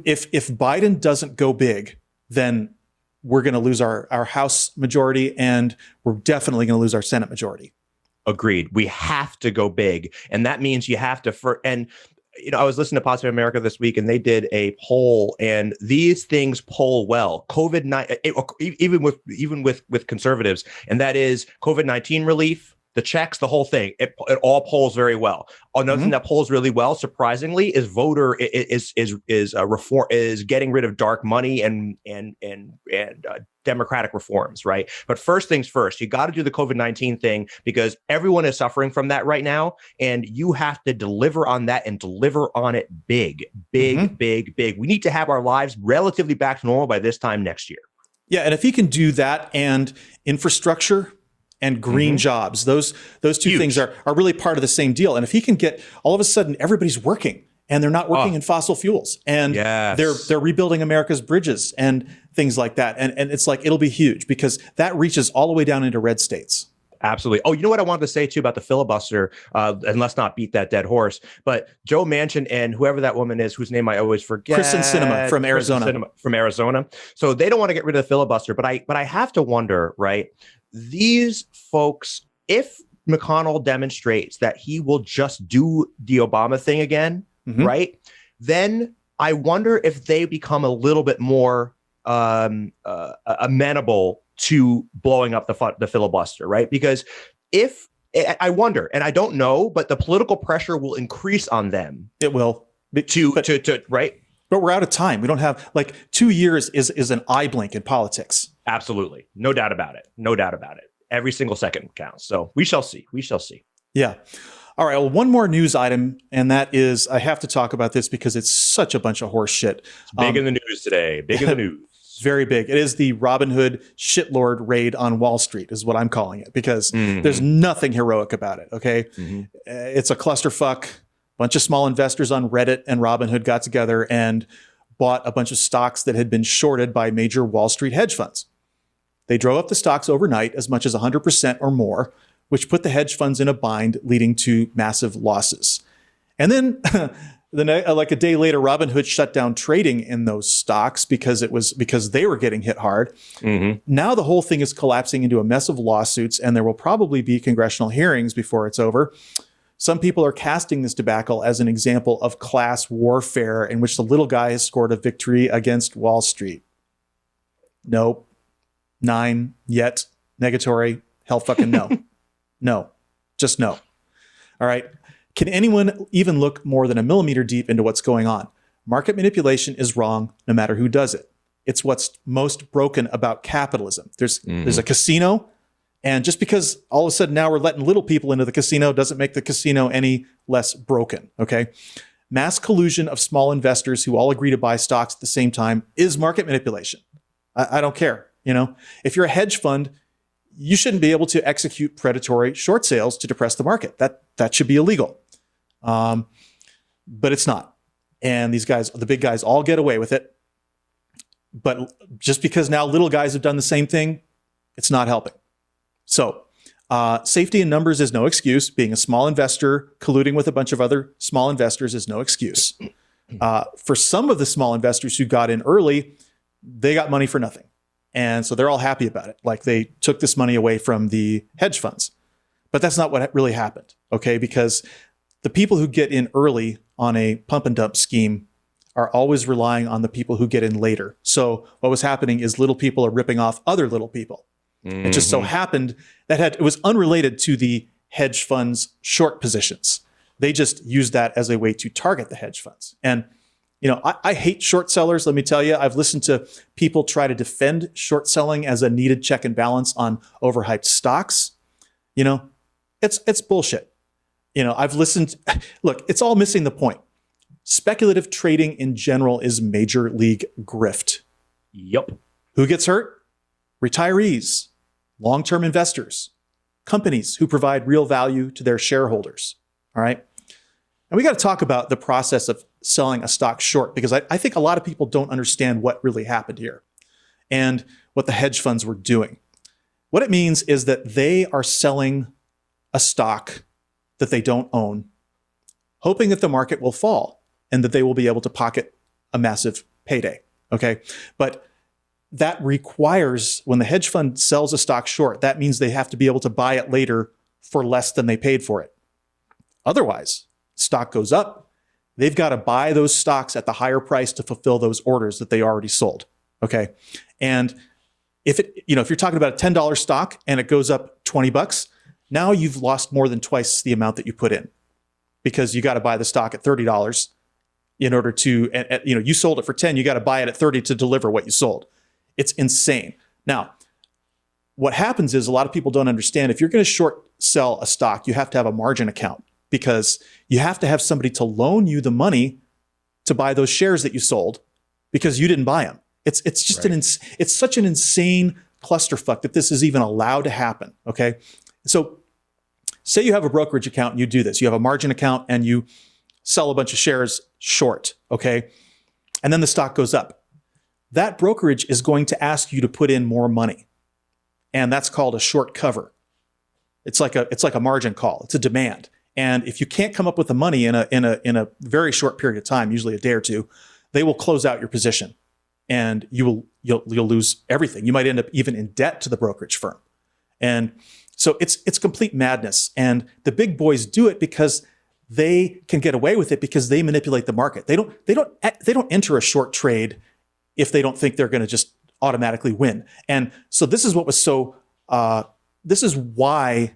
if Biden doesn't go big, then we're going to lose our House majority, and we're definitely going to lose our Senate majority. Agreed. We have to go big. And that means you have to, and I was listening to Positive America this week, and they did a poll, and these things poll well. Even with conservatives, and that is COVID-19 relief, the checks, the whole thing. It all polls very well. Another thing that polls really well, surprisingly, is reform, is getting rid of dark money and democratic reforms, right? But first things first, you got to do the COVID-19 thing because everyone is suffering from that right now, and you have to deliver on that and deliver on it big. We need to have our lives relatively back to normal by this time next year. Yeah, and if he can do that and infrastructure and green jobs, those two things are really part of the same deal. And if he can get, all of a sudden everybody's working and they're not working in fossil fuels, and they're rebuilding America's bridges and things like that. And it's like, it'll be huge because that reaches all the way down into red states. Absolutely. Oh, you know what I wanted to say too about the filibuster, and let's not beat that dead horse, but Joe Manchin and whoever that woman is, whose name I always forget. Kristen Sinema from Arizona. So they don't want to get rid of the filibuster, but I have to wonder, right? These folks, if McConnell demonstrates that he will just do the Obama thing again, right? Then I wonder if they become a little bit more amenable to blowing up the filibuster, right? Because if I wonder, and I don't know, but the political pressure will increase on them. It will. To right? But we're out of time. We don't have, like, 2 years is an eye blink in politics. Absolutely. No doubt about it. Every single second counts. So we shall see. Yeah. All right. Well, one more news item, and that is, I have to talk about this because it's such a bunch of horse shit. It's big in the news today. Big in the news. Very big. It is the Robinhood shitlord raid on Wall Street is what I'm calling it, because there's nothing heroic about it. Okay. It's a clusterfuck. Bunch of small investors on Reddit and Robinhood got together and bought a bunch of stocks that had been shorted by major Wall Street hedge funds. They drove up the stocks overnight as much as 100% or more, which put the hedge funds in a bind, leading to massive losses. And then like a day later, Robinhood shut down trading in those stocks because they were getting hit hard. Now the whole thing is collapsing into a mess of lawsuits, and there will probably be congressional hearings before it's over. Some people are casting this debacle as an example of class warfare in which the little guy has scored a victory against Wall Street. Nope. 9 yet. Negatory. Hell fucking no. No. Just no. All right. Can anyone even look more than a millimeter deep into what's going on? Market manipulation is wrong no matter who does it. It's what's most broken about capitalism. There's a casino, and just because all of a sudden now we're letting little people into the casino doesn't make the casino any less broken, okay? Mass collusion of small investors who all agree to buy stocks at the same time is market manipulation. I don't care, If you're a hedge fund, you shouldn't be able to execute predatory short sales to depress the market. That should be illegal. But it's not. And these guys, the big guys, all get away with it. But just because now little guys have done the same thing, it's not helping. So safety in numbers is no excuse. Being a small investor colluding with a bunch of other small investors is no excuse. For some of the small investors who got in early, they got money for nothing. And so they're all happy about it. Like, they took this money away from the hedge funds. But that's not what really happened, okay? Because the people who get in early on a pump and dump scheme are always relying on the people who get in later. So what was happening is little people are ripping off other little people. It just so happened that it was unrelated to the hedge funds' short positions. They just used that as a way to target the hedge funds. And I hate short sellers. Let me tell you, I've listened to people try to defend short selling as a needed check and balance on overhyped stocks. It's bullshit. I've listened. Look, it's all missing the point. Speculative trading in general is major league grift. Yep. Who gets hurt? Retirees, long-term investors, companies who provide real value to their shareholders. All right. And we got to talk about the process of selling a stock short, because I think a lot of people don't understand what really happened here and what the hedge funds were doing. What it means is that they are selling a stock that they don't own, hoping that the market will fall and that they will be able to pocket a massive payday. Okay. But that requires, when the hedge fund sells a stock short, that means they have to be able to buy it later for less than they paid for it. Otherwise, stock goes up, they've got to buy those stocks at the higher price to fulfill those orders that they already sold. Okay. And if you're talking about a $10 stock and it goes up $20, now you've lost more than twice the amount that you put in, because you got to buy the stock at $30 in order to, you sold it for 10, you got to buy it at 30 to deliver what you sold. It's insane. Now, what happens is a lot of people don't understand, if you're going to short sell a stock, you have to have a margin account, because you have to have somebody to loan you the money to buy those shares that you sold because you didn't buy them. It's just it's such an insane clusterfuck that this is even allowed to happen. Okay. So say you have a brokerage account and you do this, you have a margin account and you sell a bunch of shares short. Okay. And then the stock goes up. That brokerage is going to ask you to put in more money. And that's called a short cover. It's like a margin call. It's a demand. And if you can't come up with the money in a very short period of time, usually a day or two, they will close out your position, and you'll lose everything. You might end up even in debt to the brokerage firm. And so it's complete madness. And the big boys do it because they can get away with it because they manipulate the market. They don't enter a short trade if they don't think they're going to just automatically win. And so this is what was so. This is why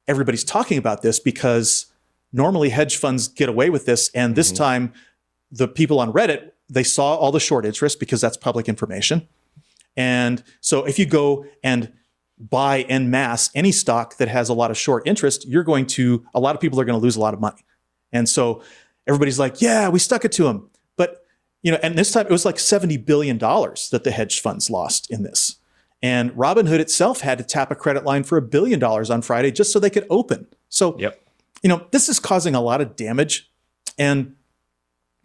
everybody's talking about this, because normally hedge funds get away with this, and this time the people on Reddit, they saw all the short interest because that's public information. And so if you go and buy en masse any stock that has a lot of short interest, a lot of people are going to lose a lot of money. And so everybody's like, yeah, we stuck it to them. But, and this time it was like $70 billion that the hedge funds lost in this. And Robinhood itself had to tap a credit line for $1 billion on Friday just so they could open. So, this is causing a lot of damage. And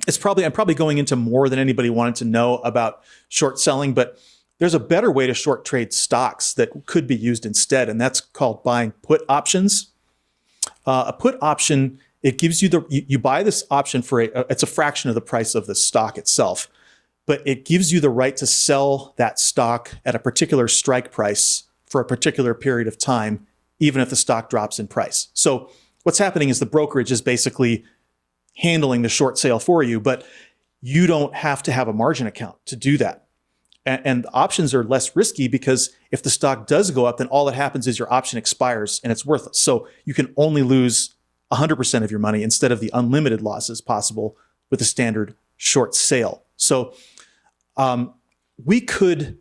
I'm probably going into more than anybody wanted to know about short selling, but there's a better way to short trade stocks that could be used instead. And that's called buying put options. A put option, it gives you you buy this option for it's a fraction of the price of the stock itself, but it gives you the right to sell that stock at a particular strike price for a particular period of time, even if the stock drops in price. So what's happening is the brokerage is basically handling the short sale for you, but you don't have to have a margin account to do that. And the options are less risky because if the stock does go up, then all that happens is your option expires and it's worthless. So you can only lose 100% of your money instead of the unlimited losses possible with a standard short sale. So we could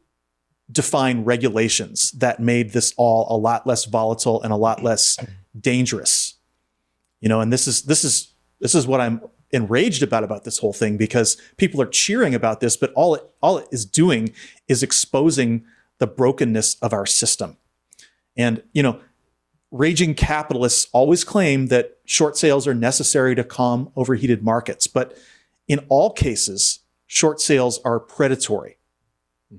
define regulations that made this all a lot less volatile and a lot less dangerous. And this is what I'm enraged about this whole thing, because people are cheering about this, but all it is doing is exposing the brokenness of our system. And, raging capitalists always claim that short sales are necessary to calm overheated markets. But in all cases, short sales are predatory.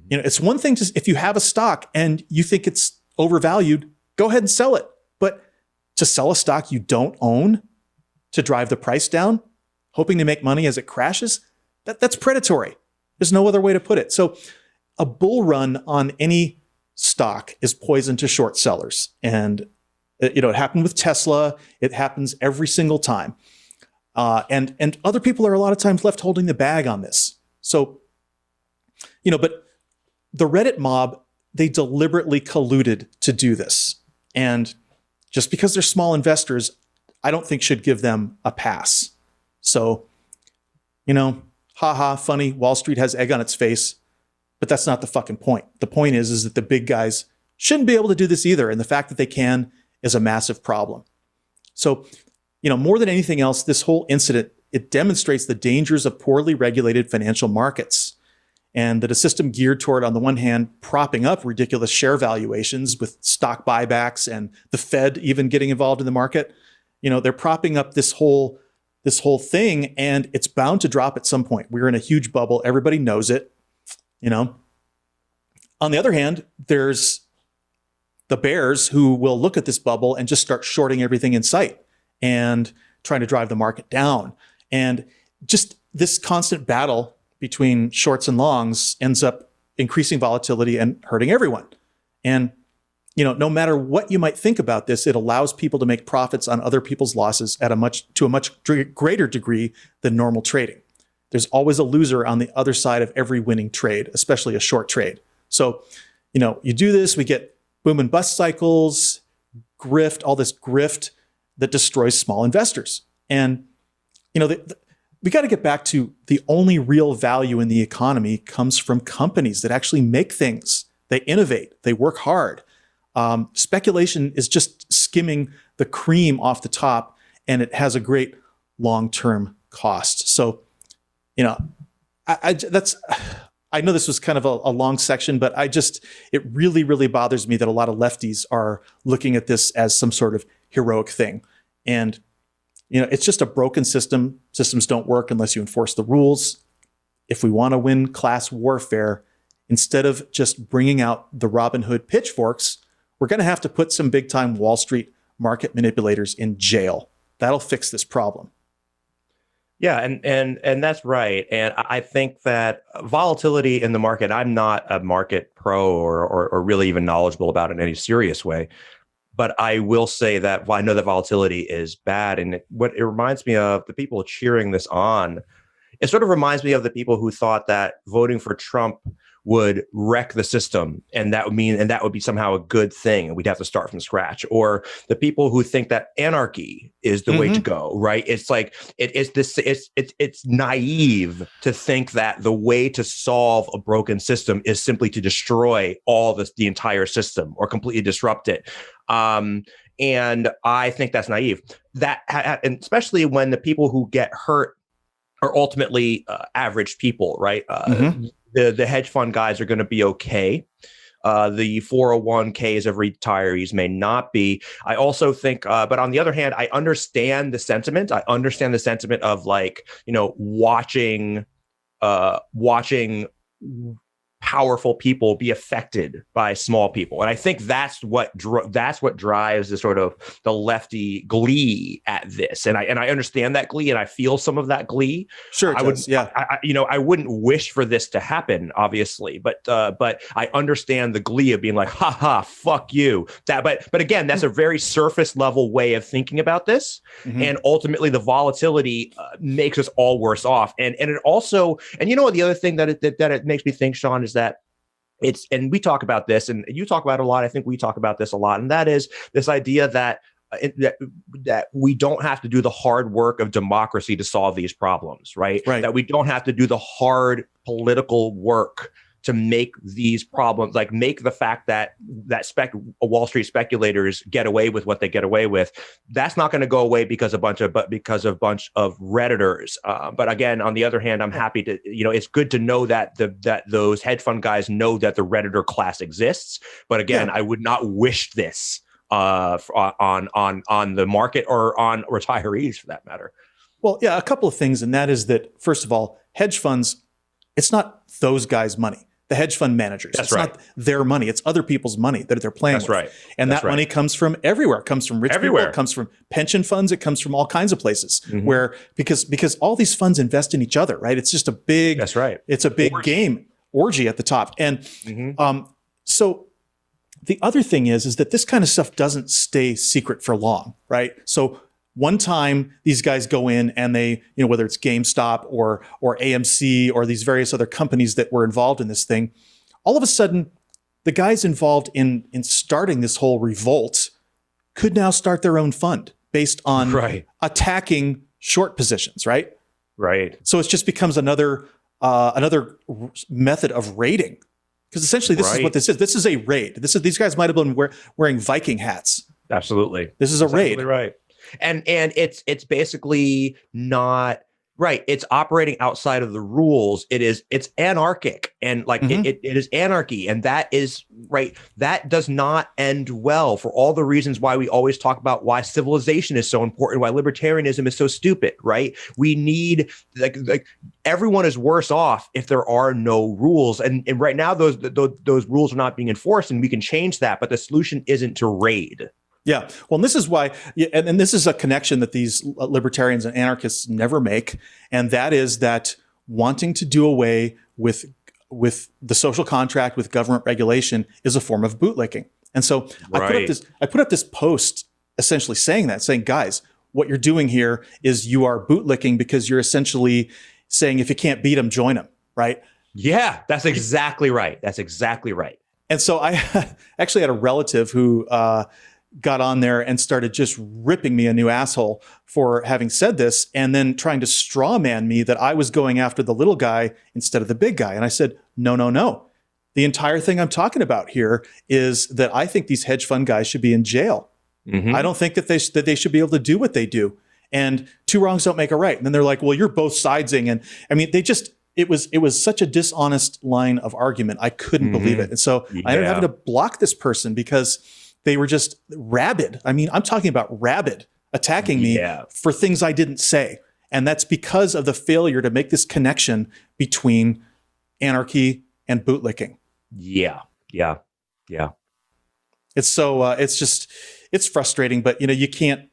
It's one thing if you have a stock and you think it's overvalued, go ahead and sell it. But to sell a stock you don't own to drive the price down, hoping to make money as it crashes, that's predatory. There's no other way to put it. So a bull run on any stock is poison to short sellers. And it happened with Tesla. It happens every single time. And other people are a lot of times left holding the bag on this. So, but the Reddit mob, they deliberately colluded to do this. And just because they're small investors, I don't think should give them a pass. So, haha, funny, Wall Street has egg on its face, but that's not the fucking point. The point is that the big guys shouldn't be able to do this either. And the fact that they can is a massive problem. So, more than anything else, this whole incident, it demonstrates the dangers of poorly regulated financial markets, and that a system geared toward, on the one hand, propping up ridiculous share valuations with stock buybacks and the Fed even getting involved in the market. They're propping up this whole thing, and it's bound to drop at some point. We're in a huge bubble. Everybody knows it. On the other hand, there's the bears who will look at this bubble and just start shorting everything in sight and trying to drive the market down. And just this constant battle between shorts and longs ends up increasing volatility and hurting everyone. And, no matter what you might think about this, it allows people to make profits on other people's losses to a much greater degree than normal trading. There's always a loser on the other side of every winning trade, especially a short trade. So, you do this, we get boom and bust cycles, grift, all this grift that destroys small investors. And, we got to get back to the only real value in the economy comes from companies that actually make things. They innovate, they work hard. Speculation is just skimming the cream off the top, and it has a great long-term cost. So, I know this was kind of a long section, but it really, really bothers me that a lot of lefties are looking at this as some sort of heroic thing. And, it's just a broken system. Systems don't work unless you enforce the rules. If we want to win class warfare, instead of just bringing out the Robinhood pitchforks, we're going to have to put some big time Wall Street market manipulators in jail. That'll fix this problem. Yeah, and that's right. And I think that volatility in the market, I'm not a market pro or really even knowledgeable about it in any serious way. But I will say that I know that volatility is bad. And what it reminds me of, the people cheering this on, it sort of reminds me of the people who thought that voting for Trump would wreck the system, and that would be somehow a good thing, and we'd have to start from scratch. Or the people who think that anarchy is the way to go, right? It's like it's naive to think that the way to solve a broken system is simply to destroy the entire system or completely disrupt it. And I think that's naive. And especially when the people who get hurt are ultimately average people, right? The hedge fund guys are going to be okay. The 401ks of retirees may not be. I also think, but on the other hand, I understand the sentiment. I understand the sentiment of watching powerful people be affected by small people, and I think that's what drives the sort of the lefty glee at this. And I understand that glee, and I feel some of that glee. Sure, I would. Yeah, I wouldn't wish for this to happen, obviously, but I understand the glee of being like, ha ha, fuck you. But again, that's a very surface level way of thinking about this, and ultimately the volatility makes us all worse off. And it also, and the other thing that it makes me think, Sean, is that and we talk about this, and you talk about it a lot. I think we talk about this a lot, and that is this idea that we don't have to do the hard work of democracy to solve these problems, right? That we don't have to do the hard political work to make these problems, like make the fact that Wall Street speculators get away with what they get away with. That's not going to go away because a bunch of Redditors. But again, on the other hand, I'm happy to, it's good to know that that those hedge fund guys know that the Redditor class exists. But again, I would not wish this on the market or on retirees for that matter. Well, yeah, a couple of things, and that is that, first of all, hedge funds, it's not those guys' money. The hedge fund managers. It's not their money. It's other people's money that they're playing with. Right. And that money comes from everywhere. It comes from rich people. It comes from pension funds. It comes from all kinds of places where, because all these funds invest in each other, right? It's just a big, it's a big orgy at the top. And so the other thing is that this kind of stuff doesn't stay secret for long, right? So one time these guys go in and they, whether it's GameStop or AMC or these various other companies that were involved in this thing, all of a sudden the guys involved in starting this whole revolt could now start their own fund based on attacking short positions, right? Right. So it just becomes another method of raiding, because essentially this is what this is. This is a raid. These guys might have been wearing Viking hats. Absolutely. This is a raid. Absolutely right. And it's basically not right. It's operating outside of the rules. It's anarchic, and it is anarchy. And that is right. That does not end well for all the reasons why we always talk about why civilization is so important, why libertarianism is so stupid, right? We need like everyone is worse off if there are no rules. And right now those rules are not being enforced, and we can change that. But the solution isn't to raid. Yeah. Well, and this is why, and this is a connection that these libertarians and anarchists never make. And that is that wanting to do away with the social contract, with government regulation, is a form of bootlicking. And so Right. I put up this post essentially saying, guys, what you're doing here is you are bootlicking because you're essentially saying if you can't beat them, join them, right? Yeah, that's exactly right. That's exactly right. And so I actually had a relative who got on there and started just ripping me a new asshole for having said this, and then trying to straw man me that I was going after the little guy instead of the big guy. And I said, no. The entire thing I'm talking about here is that I think these hedge fund guys should be in jail. I don't think that they should be able to do what they do. And two wrongs don't make a right. And then they're like, well, you're both sidesing. And I mean, it was such a dishonest line of argument. I couldn't believe it. And so I ended up having to block this person because they were just rabid. I mean, I'm talking about rabid, attacking me for things I didn't say. And that's because of the failure to make this connection between anarchy and bootlicking. Yeah. It's so, it's frustrating, but you can't,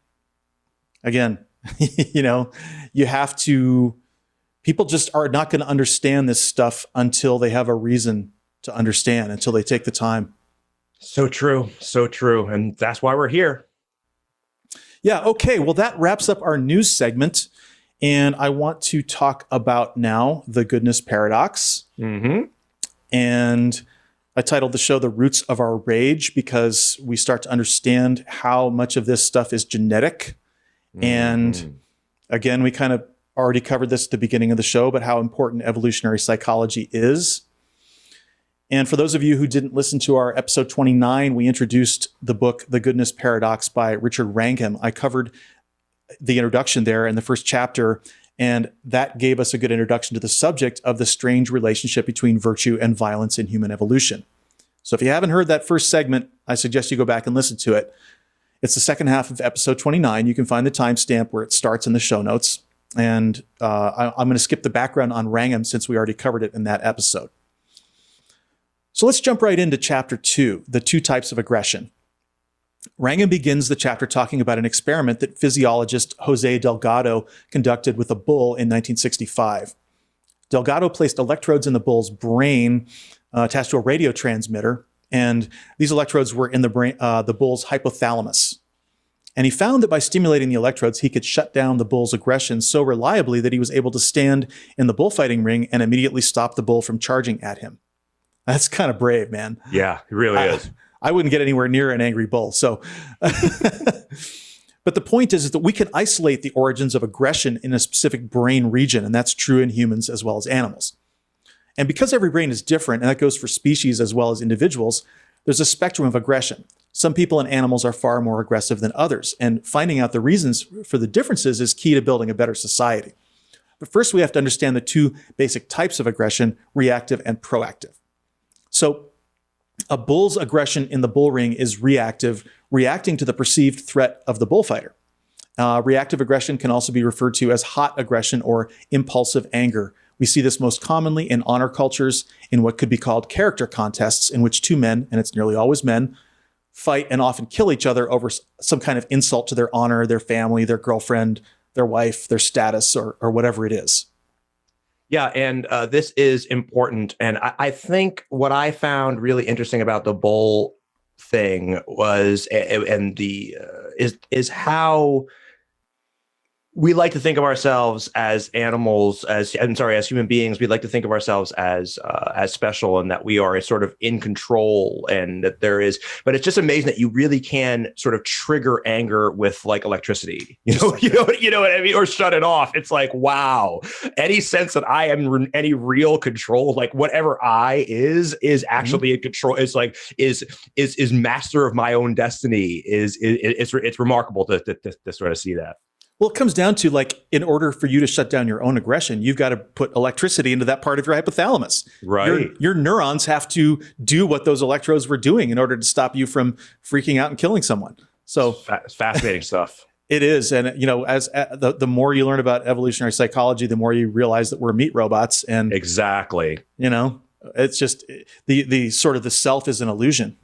again, you have to, people just are not going to understand this stuff until they have a reason to understand, until they take the time. So true. And that's why we're here. Yeah. Okay. Well, that wraps up our news segment. And I want to talk about now the goodness paradox. And I titled the show The Roots of Our Rage, because we start to understand how much of this stuff is genetic. And again, we kind of already covered this at the beginning of the show, but how important evolutionary psychology is. And for those of you who didn't listen to our episode 29, we introduced the book, The Goodness Paradox by Richard Wrangham. I covered the introduction there in the first chapter, and that gave us a good introduction to the subject of the strange relationship between virtue and violence in human evolution. So if you haven't heard that first segment, I suggest you go back and listen to it. It's the second half of episode 29. You can find the timestamp where it starts in the show notes. And I'm going to skip the background on Wrangham since we already covered it in that episode. So let's jump right into chapter 2, the two types of aggression. Wrangham begins the chapter talking about an experiment that physiologist Jose Delgado conducted with a bull in 1965. Delgado placed electrodes in the bull's brain attached to a radio transmitter, and these electrodes were in the brain, the bull's hypothalamus. And he found that by stimulating the electrodes, he could shut down the bull's aggression so reliably that he was able to stand in the bullfighting ring and immediately stop the bull from charging at him. That's kind of brave, man. Yeah, it really is. I wouldn't get anywhere near an angry bull. So, but the point is that we can isolate the origins of aggression in a specific brain region, and that's true in humans as well as animals. And because every brain is different, and that goes for species as well as individuals, there's a spectrum of aggression. Some people and animals are far more aggressive than others, and finding out the reasons for the differences is key to building a better society. But first, we have to understand the two basic types of aggression, reactive and proactive. So a bull's aggression in the bull ring is reactive, reacting to the perceived threat of the bullfighter. Reactive aggression can also be referred to as hot aggression or impulsive anger. We see this most commonly in honor cultures, in what could be called character contests, in which two men, and it's nearly always men, fight and often kill each other over some kind of insult to their honor, their family, their girlfriend, their wife, their status, or whatever it is. Yeah, and this is important. And I think what I found really interesting about the bull thing was, is how we like to think of ourselves as animals, as human beings. We like to think of ourselves as special, and that we are sort of in control, and that there is. But it's just amazing that you really can sort of trigger anger with like electricity. You know what I mean, or shut it off. It's like, wow, any sense that I am any real control, like whatever I is actually in control. It's like is master of my own destiny. It's remarkable to sort of see that. Well, it comes down to, like, in order for you to shut down your own aggression, you've got to put electricity into that part of your hypothalamus. Right. Your neurons have to do what those electrodes were doing in order to stop you from freaking out and killing someone. So fascinating stuff. It is. And, as the more you learn about evolutionary psychology, the more you realize that we're meat robots. And exactly, it's just the sort of the self is an illusion.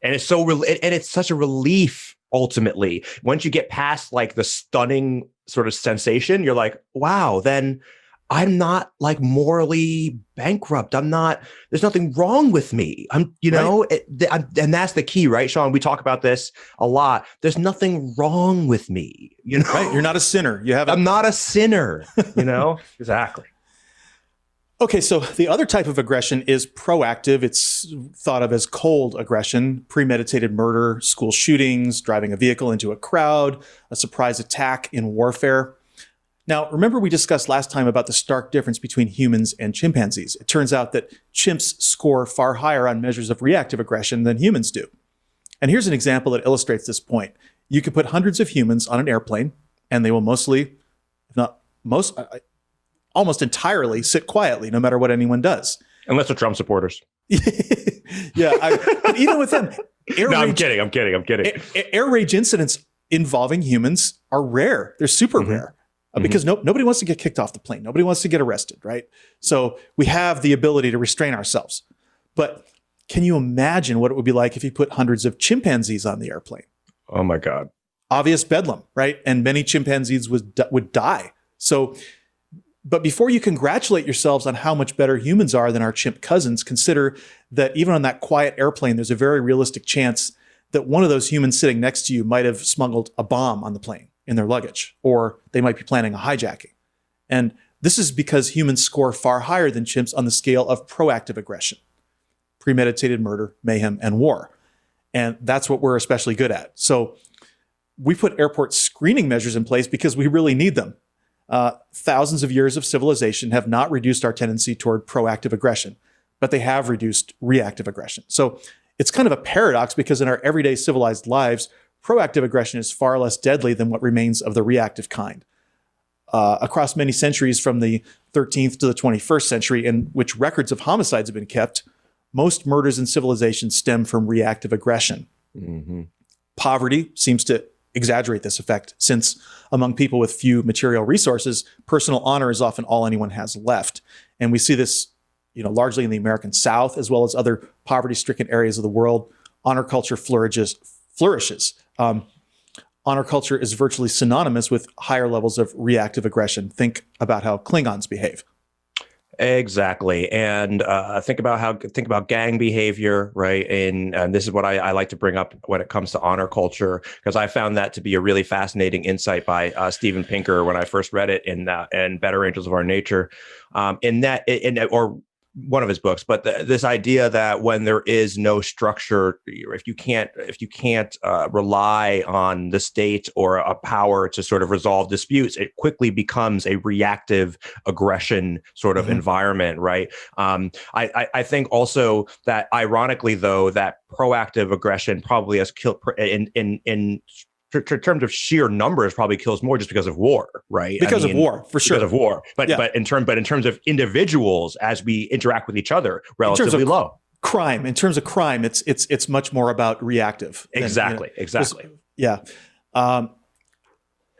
And it's it's such a relief. Ultimately, once you get past like the stunning sort of sensation, you're like, wow, then I'm not like morally bankrupt. There's nothing wrong with me. And that's the key, right, Sean? We talk about this a lot. There's nothing wrong with me, Right. You're not a sinner. I'm not a sinner, Exactly. Okay, so the other type of aggression is proactive. It's thought of as cold aggression, premeditated murder, school shootings, driving a vehicle into a crowd, a surprise attack in warfare. Now, remember we discussed last time about the stark difference between humans and chimpanzees. It turns out that chimps score far higher on measures of reactive aggression than humans do. And here's an example that illustrates this point. You could put hundreds of humans on an airplane, and they will mostly, if not most, almost entirely sit quietly, no matter what anyone does. Unless they're Trump supporters. Yeah, but even with them, I'm kidding. Air rage incidents involving humans are rare. They're super rare because nobody wants to get kicked off the plane. Nobody wants to get arrested, right? So we have the ability to restrain ourselves. But can you imagine what it would be like if you put hundreds of chimpanzees on the airplane? Oh my God. Obvious bedlam, right? And many chimpanzees would die. But before you congratulate yourselves on how much better humans are than our chimp cousins, consider that even on that quiet airplane, there's a very realistic chance that one of those humans sitting next to you might have smuggled a bomb on the plane in their luggage, or they might be planning a hijacking. And this is because humans score far higher than chimps on the scale of proactive aggression, premeditated murder, mayhem, and war. And that's what we're especially good at. So we put airport screening measures in place because we really need them. Thousands of years of civilization have not reduced our tendency toward proactive aggression, but they have reduced reactive aggression. So it's kind of a paradox because in our everyday civilized lives, proactive aggression is far less deadly than what remains of the reactive kind. Across many centuries from the 13th to the 21st century, in which records of homicides have been kept, most murders in civilization stem from reactive aggression. Poverty seems to exaggerate this effect, since among people with few material resources, personal honor is often all anyone has left. And we see this, largely in the American South, as well as other poverty-stricken areas of the world. Honor culture flourishes. Honor culture is virtually synonymous with higher levels of reactive aggression. Think about how Klingons behave. Exactly. And think about gang behavior, right? And this is what I like to bring up when it comes to honor culture, because I found that to be a really fascinating insight by Steven Pinker when I first read it in Better Angels of Our Nature, or one of his books. But this idea that when there is no structure, if you can't rely on the state or a power to sort of resolve disputes, it quickly becomes a reactive aggression sort of environment, right? I think also that, ironically, though, that proactive aggression probably has killed in terms of sheer numbers, probably kills more just because of war, right? Because of war, for sure. Because of war, but in terms of individuals as we interact with each other, relatively low. Crime, in terms of crime, it's much more about reactive. Exactly. Yeah.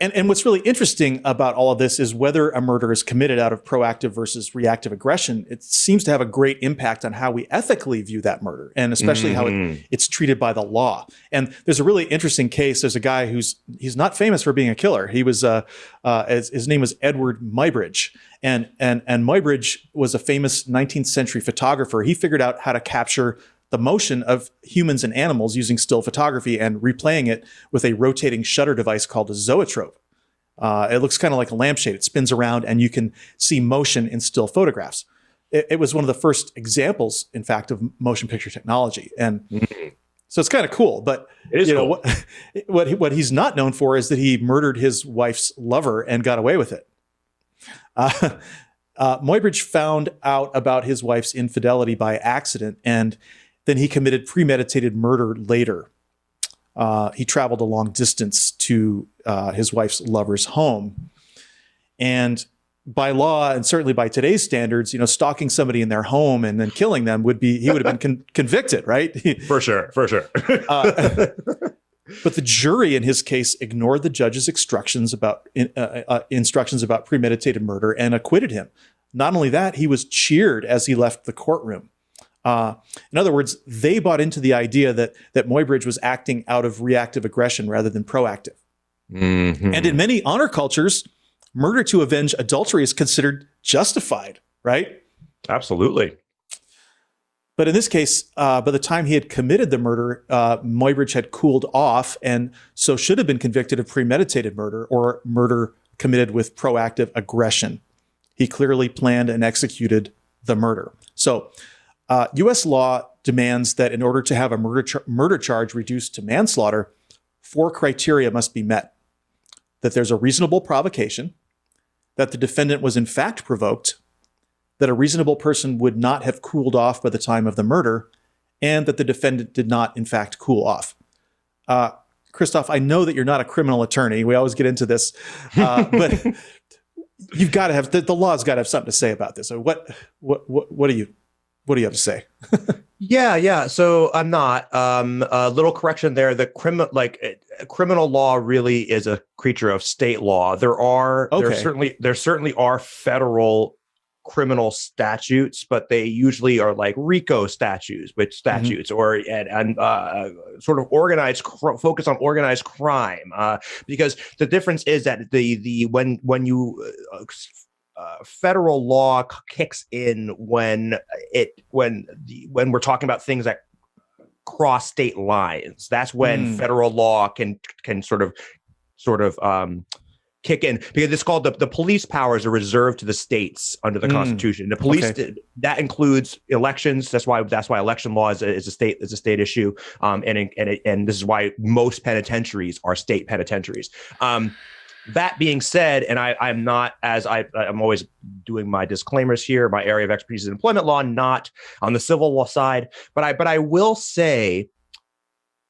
And what's really interesting about all of this is whether a murder is committed out of proactive versus reactive aggression. It seems to have a great impact on how we ethically view that murder, and especially how it's treated by the law. And there's a really interesting case. There's a guy he's not famous for being a killer. He was his name was Edward Muybridge, and Muybridge was a famous 19th century photographer. He figured out how to capture the motion of humans and animals using still photography and replaying it with a rotating shutter device called a zoetrope. It looks kind of like a lampshade. It spins around and you can see motion in still photographs. It was one of the first examples, in fact, of motion picture technology. And so it's kind of cool. But it is cool. What he's not known for is that he murdered his wife's lover and got away with it. Muybridge found out about his wife's infidelity by accident, and then he committed premeditated murder later. He traveled a long distance to his wife's lover's home. And by law, and certainly by today's standards, stalking somebody in their home and then killing them he would have been convicted, right? For sure. But the jury in his case ignored the judge's instructions about premeditated murder and acquitted him. Not only that, he was cheered as he left the courtroom. In other words, they bought into the idea that Muybridge was acting out of reactive aggression rather than proactive. And in many honor cultures, murder to avenge adultery is considered justified, right? Absolutely. But in this case, by the time he had committed the murder, Muybridge had cooled off and so should have been convicted of premeditated murder or murder committed with proactive aggression. He clearly planned and executed the murder. So U.S. law demands that in order to have a murder charge reduced to manslaughter, 4 criteria must be met. That there's a reasonable provocation, that the defendant was in fact provoked, that a reasonable person would not have cooled off by the time of the murder, and that the defendant did not, in fact, cool off. Christoph, I know that you're not a criminal attorney. We always get into this, but you've got to have the law's got to have something to say about this. So what do you have to say? Yeah. So I'm not. A little correction there. The criminal law really is a creature of state law. There certainly are federal criminal statutes, but they usually are like RICO statutes, or sort of organized focus on organized crime. Because the difference is that when federal law kicks in when we're talking about things that cross state lines. That's when federal law can sort of kick in, because it's called the police powers are reserved to the states under the Constitution. The police that includes elections. That's why election law is a state issue. And this is why most penitentiaries are state penitentiaries. That being said, and I'm not, as I'm always doing my disclaimers here, my area of expertise is employment law, not on the civil law side. But I will say,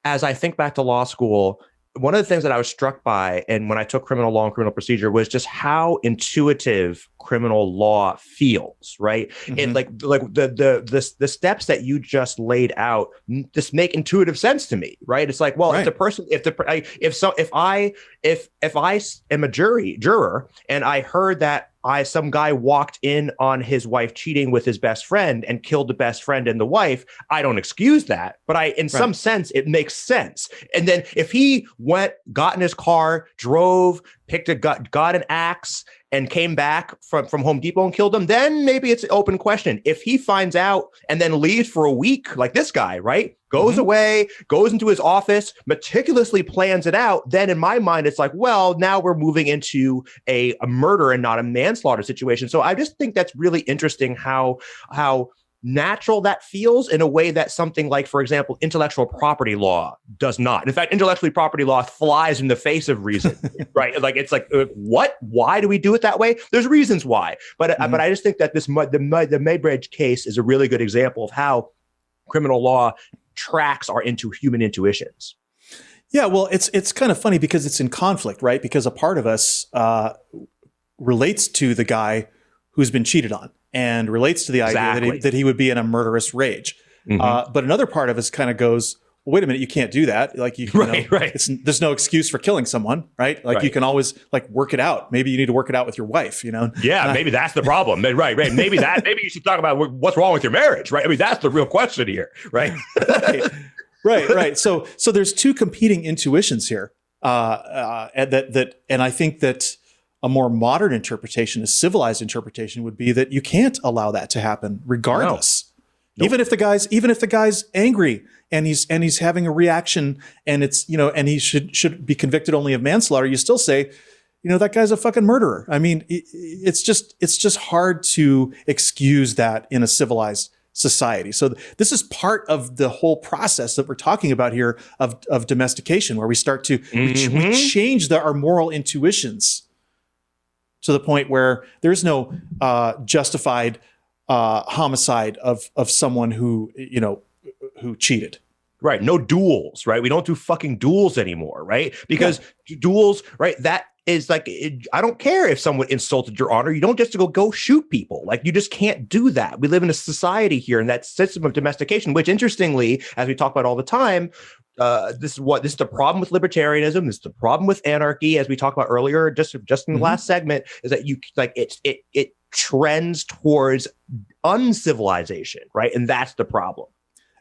as I think back to law school, one of the things that I was struck by, and when I took criminal law and criminal procedure, was just how intuitive criminal law feels, right? It like the steps that you just laid out just make intuitive sense to me, right? It's like, well, if I am a juror and I heard that some guy walked in on his wife cheating with his best friend and killed the best friend and the wife, I don't excuse that, but in some sense, it makes sense. And then if he got in his car, drove, got an axe, and came back from Home Depot and killed him, then maybe it's an open question. If he finds out and then leaves for a week, like this guy, right? Goes away, goes into his office, meticulously plans it out, then in my mind, it's like, well, now we're moving into a murder and not a manslaughter situation. So I just think that's really interesting how natural that feels in a way that something like, for example, intellectual property law does not. In fact, intellectual property law flies in the face of reason, right? Like, it's like, what? Why do we do it that way? There's reasons why. But I just think that the Muybridge case is a really good example of how criminal law tracks our human intuitions. Yeah, well, it's kind of funny because it's in conflict, right? Because a part of us relates to the guy who's been cheated on, and relates to the idea that he would be in a murderous rage. But another part of us kind of goes, well, wait a minute, you can't do that. Like, there's no excuse for killing someone, right? Like, you can always work it out. Maybe you need to work it out with your wife, Yeah, maybe that's the problem. Right. Maybe you should talk about what's wrong with your marriage, right? I mean, that's the real question here, right? Right. So there's two competing intuitions here, and I think that a more modern interpretation, a civilized interpretation, would be that you can't allow that to happen, regardless. No. Nope. Even if the guy's angry and he's having a reaction, and it's and he should be convicted only of manslaughter, you still say, that guy's a fucking murderer. I mean, it's just hard to excuse that in a civilized society. So this is part of the whole process that we're talking about here of domestication, where we start to we change our moral intuitions to the point where there's no justified homicide of someone who cheated. Right. No duels, right? We don't do fucking duels anymore, right? Because duels, right? That is like, I don't care if someone insulted your honor. You don't just go shoot people. Like, you just can't do that. We live in a society here, and that system of domestication, which, interestingly, as we talk about all the time, this is the problem with libertarianism. This is the problem with anarchy, as we talked about earlier, just in the last segment, is that it trends towards uncivilization, right? And that's the problem.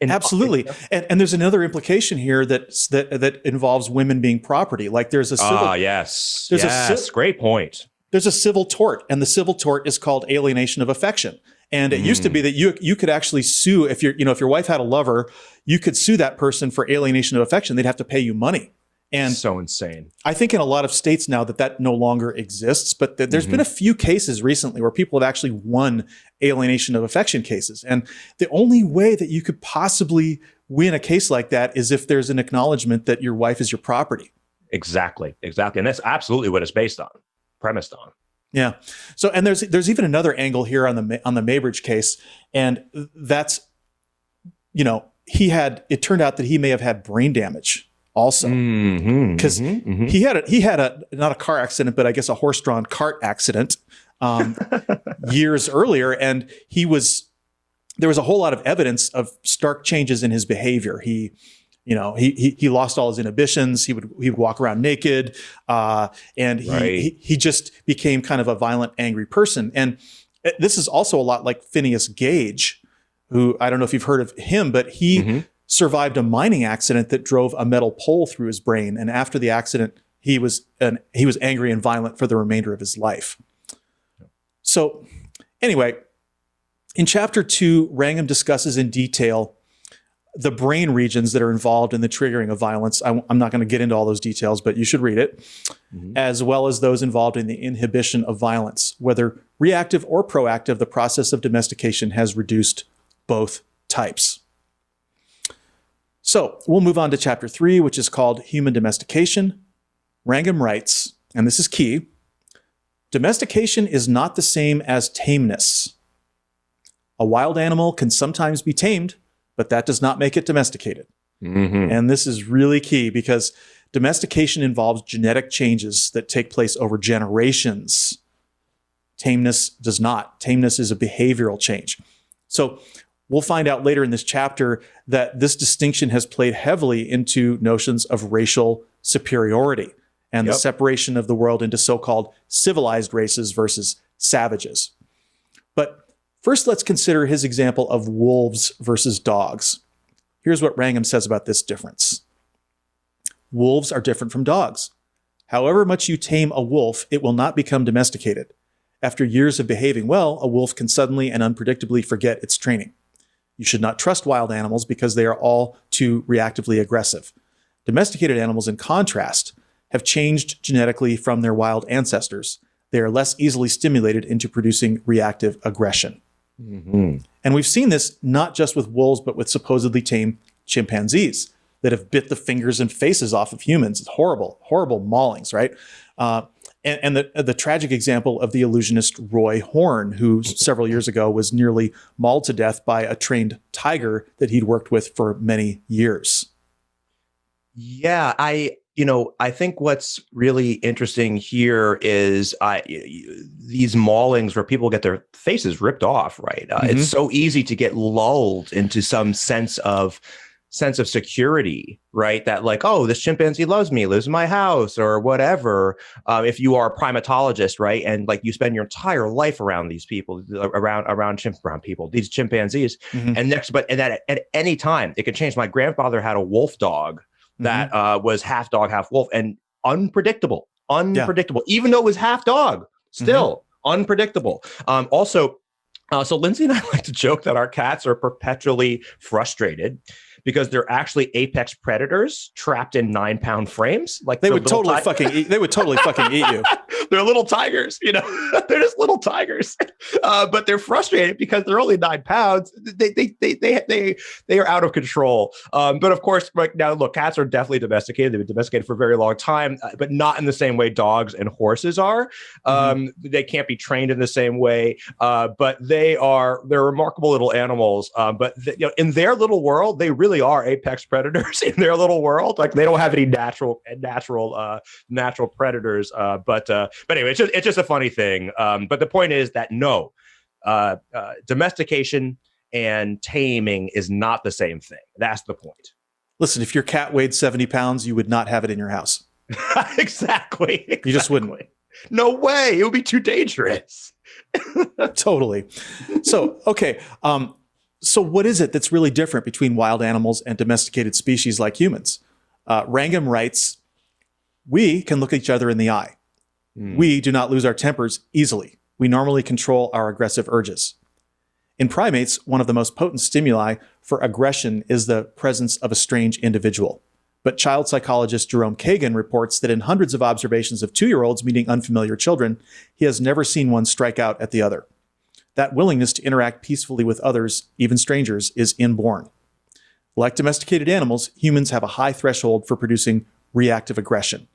Absolutely. And there's another implication here that involves women being property. Like, there's a civil... yes. Great point. there's a civil tort, and the civil tort is called alienation of affection. And it used to be that you could actually sue if if your wife had a lover, you could sue that person for alienation of affection. They'd have to pay you money. And so insane. I think in a lot of states now that no longer exists, but there's been a few cases recently where people have actually won alienation of affection cases. And the only way that you could possibly win a case like that is if there's an acknowledgement that your wife is your property. Exactly. And that's absolutely what it's premised on. Yeah. So, and there's even another angle here on the Maybridge case, and that's, it turned out that he may have had brain damage also, because he had not a car accident, but I guess a horse-drawn cart accident years earlier, and there was a whole lot of evidence of stark changes in his behavior. He lost all his inhibitions. He would walk around naked, and he just became kind of a violent, angry person. And this is also a lot like Phineas Gage, who I don't know if you've heard of him, but he survived a mining accident that drove a metal pole through his brain. And after the accident, he was angry and violent for the remainder of his life. So anyway, in chapter 2, Wrangham discusses in detail the brain regions that are involved in the triggering of violence. I'm not going to get into all those details, but you should read it, as well as those involved in the inhibition of violence. Whether reactive or proactive, the process of domestication has reduced both types. So we'll move on to chapter 3, which is called Human Domestication. Wrangham writes, and this is key, domestication is not the same as tameness. A wild animal can sometimes be tamed, but that does not make it domesticated. And this is really key because domestication involves genetic changes that take place over generations. Tameness does not. Tameness is a behavioral change. So we'll find out later in this chapter that this distinction has played heavily into notions of racial superiority and the separation of the world into so-called civilized races versus savages. But first, let's consider his example of wolves versus dogs. Here's what Wrangham says about this difference. Wolves are different from dogs. However much you tame a wolf, it will not become domesticated. After years of behaving well, a wolf can suddenly and unpredictably forget its training. You should not trust wild animals because they are all too reactively aggressive. Domesticated animals, in contrast, have changed genetically from their wild ancestors. They are less easily stimulated into producing reactive aggression. And we've seen this not just with wolves, but with supposedly tame chimpanzees that have bit the fingers and faces off of humans. It's horrible, horrible maulings, right? And the tragic example of the illusionist Roy Horn, who several years ago was nearly mauled to death by a trained tiger that he'd worked with for many years. Yeah, I think what's really interesting here is these maulings where people get their faces ripped off, right? It's so easy to get lulled into some sense of security, right? That like, oh, this chimpanzee loves me, lives in my house or whatever. If you are a primatologist, right? And like you spend your entire life around these people, around people, these chimpanzees. And that at any time it could change. My grandfather had a wolf dog that was half dog, half wolf, and unpredictable, even though it was half dog, still unpredictable. So Lindsay and I like to joke that our cats are perpetually frustrated because they're actually apex predators trapped in 9-pound frames. Like they would totally fucking eat you. They're little tigers, they're just little tigers, but they're frustrated because they're only 9 pounds. They are out of control. But of course, right now, look, cats are definitely domesticated. They've been domesticated for a very long time, but not in the same way dogs and horses are. They can't be trained in the same way, but they're remarkable little animals. But in their little world, they really are apex predators in their little world. Like they don't have any natural predators. But anyway, it's just a funny thing. But the point is that no, domestication and taming is not the same thing. That's the point. Listen, if your cat weighed 70 pounds, you would not have it in your house. Exactly. You just wouldn't. No way. It would be too dangerous. Totally. So, okay. So what is it that's really different between wild animals and domesticated species like humans? Wrangham writes, we can look each other in the eye. We do not lose our tempers easily. We normally control our aggressive urges. In primates, one of the most potent stimuli for aggression is the presence of a strange individual. But child psychologist Jerome Kagan reports that in hundreds of observations of 2-year-olds meeting unfamiliar children, he has never seen one strike out at the other. That willingness to interact peacefully with others, even strangers, is inborn. Like domesticated animals, humans have a high threshold for producing reactive aggression.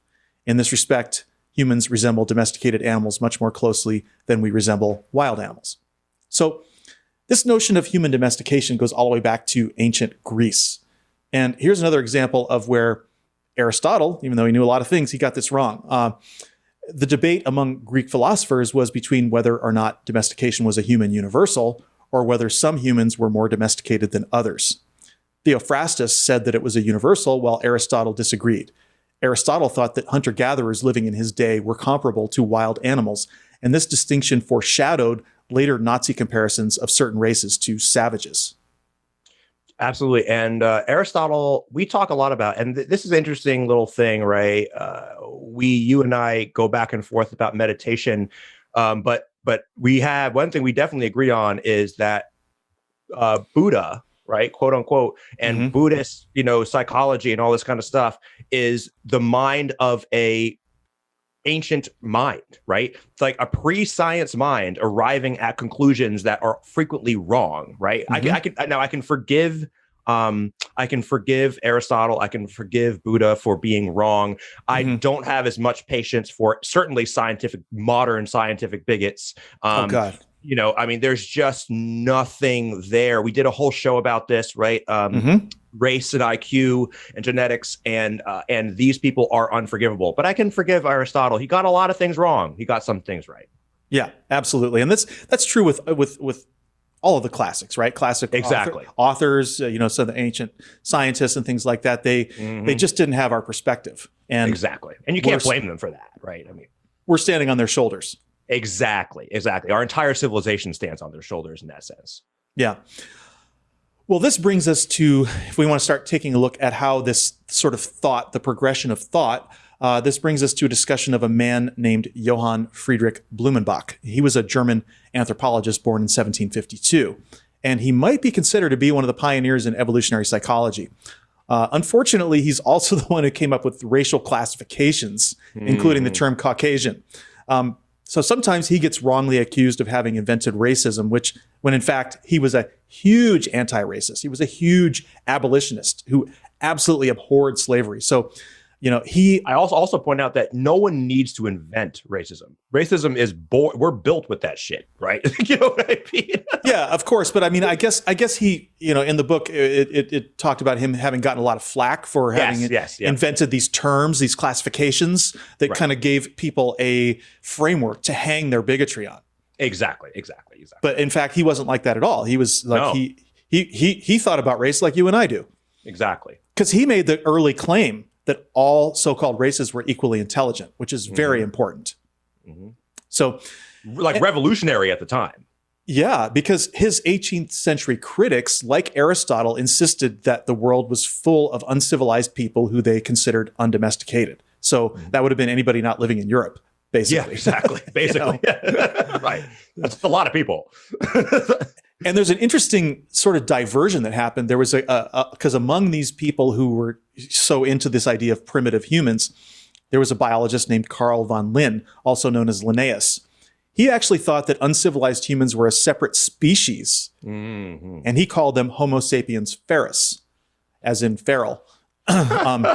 In this respect, humans resemble domesticated animals much more closely than we resemble wild animals. So, this notion of human domestication goes all the way back to ancient Greece. And here's another example of where Aristotle, even though he knew a lot of things, he got this wrong. The debate among Greek philosophers was between whether or not domestication was a human universal or whether some humans were more domesticated than others. Theophrastus said that it was a universal, while Aristotle disagreed. Aristotle thought that hunter-gatherers living in his day were comparable to wild animals, and this distinction foreshadowed later Nazi comparisons of certain races to savages. Absolutely. And Aristotle, we talk a lot about, and this is an interesting little thing, right? You and I go back and forth about meditation, but we have one thing we definitely agree on is that Buddha, right, quote unquote, and Buddhist, psychology and all this kind of stuff is the mind of a ancient mind, right? It's like a pre-science mind arriving at conclusions that are frequently wrong, right? I can forgive Aristotle, I can forgive Buddha for being wrong. I don't have as much patience for certainly modern scientific bigots. Oh God. There's just nothing there. We did a whole show about this, right? Race and IQ and genetics, and these people are unforgivable. But I can forgive Aristotle. He got a lot of things wrong. He got some things right. Yeah, absolutely. And that's true with all of the classics, right? Classic authors, some of the ancient scientists and things like that. They just didn't have our perspective. And exactly. And you can't blame them for that, right? We're standing on their shoulders. Exactly. Our entire civilization stands on their shoulders in that sense. Yeah. Well, this brings us to, if we want to start taking a look at how this sort of thought, the progression of thought, this brings us to a discussion of a man named Johann Friedrich Blumenbach. He was a German anthropologist born in 1752, and he might be considered to be one of the pioneers in evolutionary psychology. Unfortunately, he's also the one who came up with racial classifications, including the term Caucasian. So sometimes he gets wrongly accused of having invented racism, when in fact he was a huge anti-racist. He was a huge abolitionist who absolutely abhorred slavery. So, I also point out that no one needs to invent racism. Racism is we're built with that shit, right? You know what I mean? Yeah, of course. But I guess he, in the book, it talked about him having gotten a lot of flack for having invented these terms, these classifications that kind of gave people a framework to hang their bigotry on. Exactly. But in fact, he wasn't like that at all. He was like, he thought about race like you and I do. Exactly. Because he made the early claim that all so-called races were equally intelligent, which is very important. So, revolutionary at the time. Yeah, because his 18th century critics, like Aristotle, insisted that the world was full of uncivilized people who they considered undomesticated. So that would have been anybody not living in Europe, basically. Yeah, exactly. Basically. Right. That's a lot of people. And there's an interesting sort of diversion that happened. There was because among these people who were so into this idea of primitive humans, there was a biologist named Carl von Linné, also known as Linnaeus. He actually thought that uncivilized humans were a separate species, and he called them Homo sapiens ferus, as in feral. Weird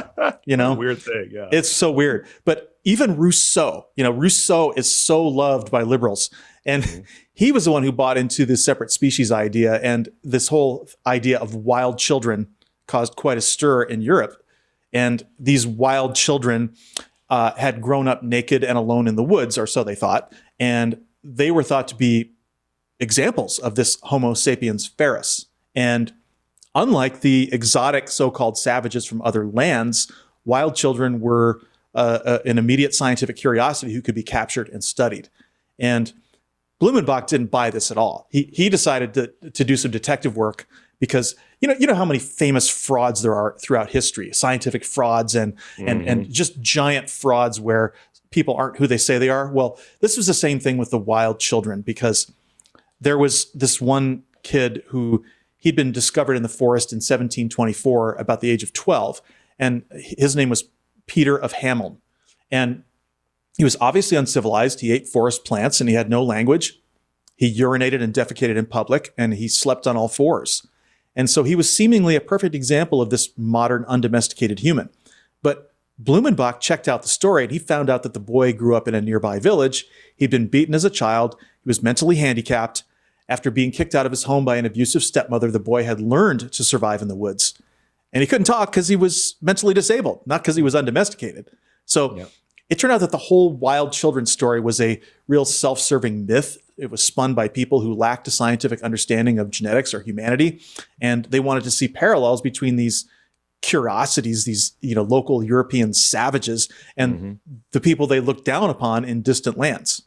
thing, yeah. It's so weird. But even Rousseau, Rousseau is so loved by liberals, and he was the one who bought into this separate species idea, and this whole idea of wild children caused quite a stir in Europe. And these wild children had grown up naked and alone in the woods, or so they thought, and they were thought to be examples of this Homo sapiens ferus. And unlike the exotic so-called savages from other lands, wild children were an immediate scientific curiosity who could be captured and studied. And Blumenbach didn't buy this at all. He decided to do some detective work because you know how many famous frauds there are throughout history, scientific frauds and just giant frauds where people aren't who they say they are. Well, this was the same thing with the wild children, because there was this one kid who he'd been discovered in the forest in 1724 about the age of 12. And his name was Peter of Hameln. And he was obviously uncivilized. He ate forest plants and he had no language. He urinated and defecated in public, and he slept on all fours. And so he was seemingly a perfect example of this modern undomesticated human. But Blumenbach checked out the story, and he found out that the boy grew up in a nearby village. He'd been beaten as a child. He was mentally handicapped. After being kicked out of his home by an abusive stepmother, the boy had learned to survive in the woods. And he couldn't talk because he was mentally disabled, not because he was undomesticated. So it turned out that the whole wild children story was a real self-serving myth. It was spun by people who lacked a scientific understanding of genetics or humanity. And they wanted to see parallels between these curiosities, these local European savages, and the people they looked down upon in distant lands.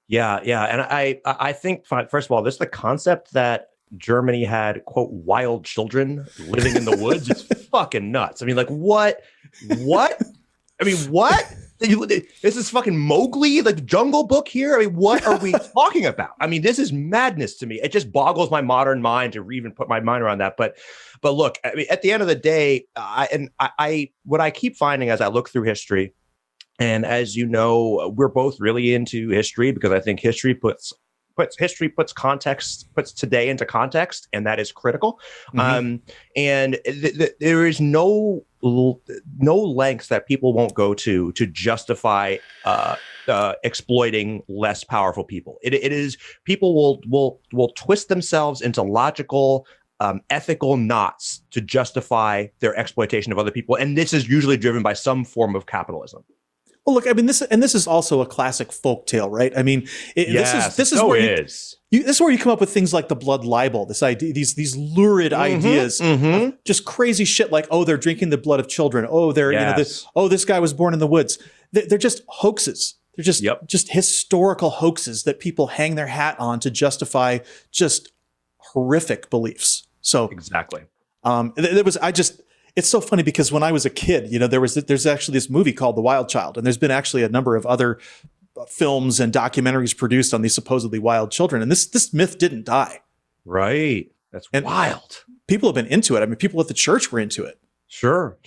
Yeah. And I think, first of all, this is the concept that Germany had, quote, wild children living in the woods. It's fucking nuts. I mean, like, what? I mean, what? This is fucking Mowgli, like Jungle Book here? I mean, what are we talking about? I mean, this is madness to me. It just boggles my modern mind to even put my mind around that. But look, I mean, at the end of the day, what I keep finding as I look through history, and as you know, we're both really into history because I think history puts today into context, and that is critical. And there is no lengths that people won't go to justify exploiting less powerful people. It is people will twist themselves into logical, ethical knots to justify their exploitation of other people, and this is usually driven by some form of capitalism. Well, look, I mean, this is also a classic folk tale, right? I mean, this is where you come up with things like the blood libel, this idea, these lurid ideas, of just crazy shit like, oh, they're drinking the blood of children. Oh, this guy was born in the woods. They're just hoaxes. They're just historical hoaxes that people hang their hat on to justify just horrific beliefs. So exactly. It's so funny because when I was a kid, there's actually this movie called The Wild Child, and there's been actually a number of other films and documentaries produced on these supposedly wild children, and this myth didn't die. Right. That's wild. People have been into it. I mean, people at the church were into it. Sure.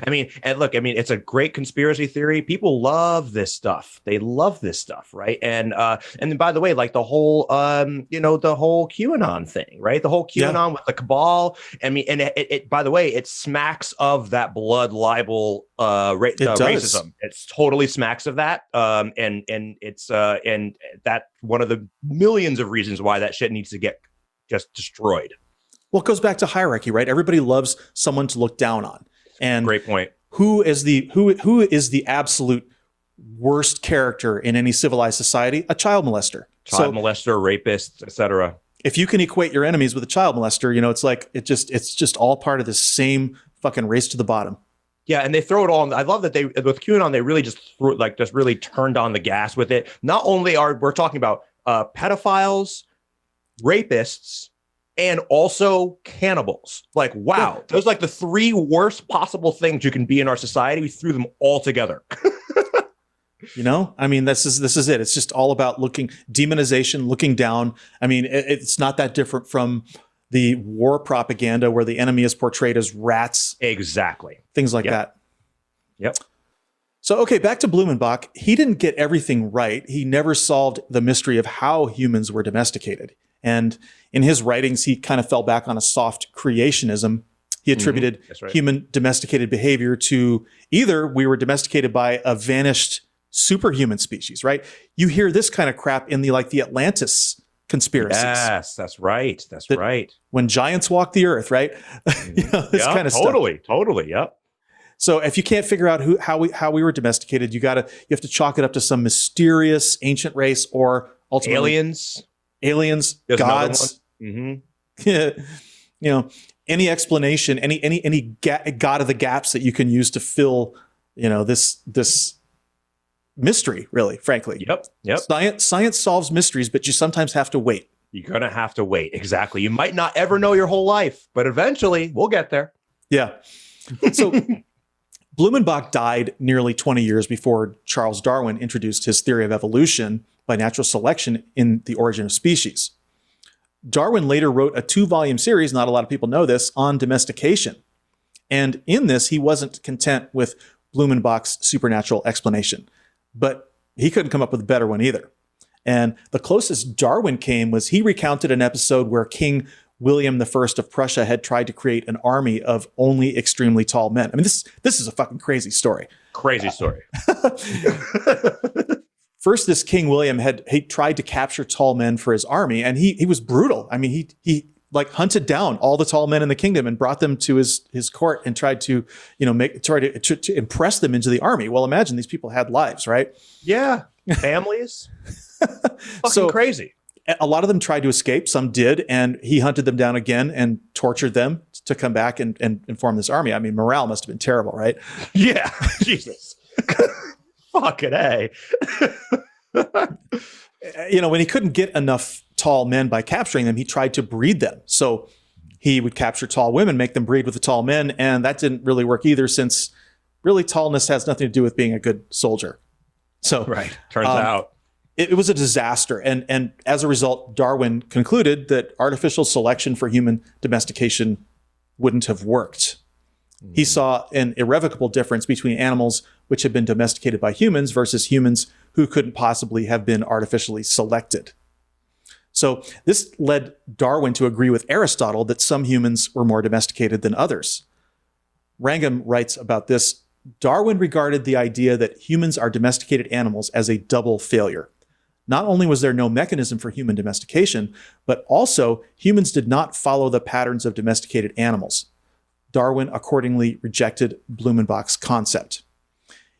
I mean, and look, I mean, it's a great conspiracy theory. People love this stuff. They love this stuff, right? And then, by the way, like the whole the whole QAnon thing, right? The whole QAnon with the cabal. I mean, and it by the way, it smacks of that blood libel racism. It's totally smacks of that. And it's and that one of the millions of reasons why that shit needs to get just destroyed. Well, it goes back to hierarchy, right? Everybody loves someone to look down on. And great point. Who is the absolute worst character in any civilized society? A child molester. Molester, rapist, etc. If you can equate your enemies with a child molester, it's like it's just all part of this same fucking race to the bottom. Yeah, and they throw it all. I love that with QAnon they really just really turned on the gas with it. Not only we're talking about pedophiles, rapists, and also cannibals. Like, wow, those are like the three worst possible things you can be in our society. We threw them all together. I mean, this is it. It's just all about demonization, looking down. I mean, it's not that different from the war propaganda where the enemy is portrayed as rats. Exactly. Things like that. Yep. So, okay, back to Blumenbach. He didn't get everything right. He never solved the mystery of how humans were domesticated. And in his writings, he kind of fell back on a soft creationism. He attributed human domesticated behavior to either we were domesticated by a vanished superhuman species, right? You hear this kind of crap in the Atlantis conspiracies. Yes, that's right. That's right. When giants walk the earth, right? This kind of stuff. Totally. Yep. So if you can't figure out how we were domesticated, you have to chalk it up to some mysterious ancient race or ultimately aliens, There's gods. Any explanation, any god of the gaps that you can use to fill, this mystery, really, frankly. Yep. Science solves mysteries, but you sometimes have to wait. You're going to have to wait. Exactly. You might not ever know your whole life, but eventually we'll get there. Yeah. So Blumenbach died nearly 20 years before Charles Darwin introduced his theory of evolution by natural selection in The Origin of Species. Darwin later wrote a 2-volume series, not a lot of people know this, on domestication. And in this, he wasn't content with Blumenbach's supernatural explanation, but he couldn't come up with a better one either. And the closest Darwin came was he recounted an episode where King William I of Prussia had tried to create an army of only extremely tall men. I mean, this is a fucking crazy story. Crazy story. First, this King William he tried to capture tall men for his army, and he was brutal. I mean, he like hunted down all the tall men in the kingdom and brought them to his court and tried to, to impress them into the army. Well, imagine these people had lives, right? Yeah, families. Fucking crazy. A lot of them tried to escape. Some did, and he hunted them down again and tortured them to come back and form this army. I mean, morale must have been terrible, right? Yeah, Jesus. Fucking A. When he couldn't get enough tall men by capturing them, he tried to breed them. So he would capture tall women, make them breed with the tall men, and that didn't really work either, since really tallness has nothing to do with being a good soldier. So right, turns out. It was a disaster. And as a result, Darwin concluded that artificial selection for human domestication wouldn't have worked. He saw an irrevocable difference between animals which had been domesticated by humans versus humans who couldn't possibly have been artificially selected. So this led Darwin to agree with Aristotle that some humans were more domesticated than others. Wrangham writes about this: Darwin regarded the idea that humans are domesticated animals as a double failure. Not only was there no mechanism for human domestication, but also humans did not follow the patterns of domesticated animals. Darwin accordingly rejected Blumenbach's concept.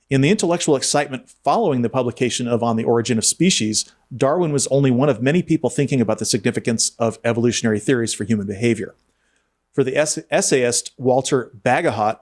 In the intellectual excitement following the publication of On the Origin of Species, Darwin was only one of many people thinking about the significance of evolutionary theories for human behavior. For the essayist Walter Bagehot,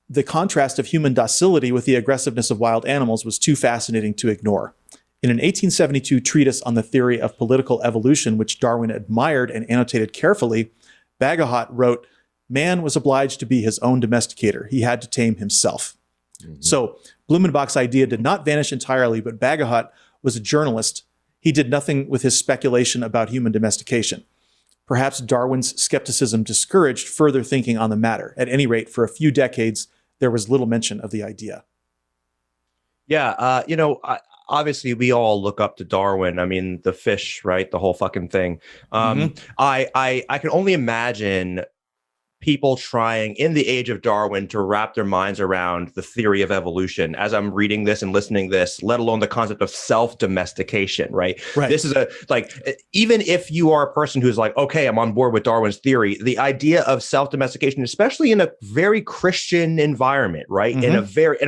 the contrast of human docility with the aggressiveness of wild animals was too fascinating to ignore. In an 1872 treatise on the theory of political evolution, which Darwin admired and annotated carefully, Bagehot wrote, "Man was obliged to be his own domesticator. He had to tame himself." Mm-hmm. So Blumenbach's idea did not vanish entirely, but Bagehot was a journalist. He did nothing with his speculation about human domestication. Perhaps Darwin's skepticism discouraged further thinking on the matter. At any rate, for a few decades, there was little mention of the idea. Yeah, obviously we all look up to Darwin. I mean, the fish, right? The whole fucking thing. I can only imagine people trying in the age of Darwin to wrap their minds around the theory of evolution as I'm reading this and listening to this, let alone the concept of self-domestication, right? This is even if you are a person who's like, okay, I'm on board with Darwin's theory, the idea of self-domestication, especially in a very Christian environment, right? In a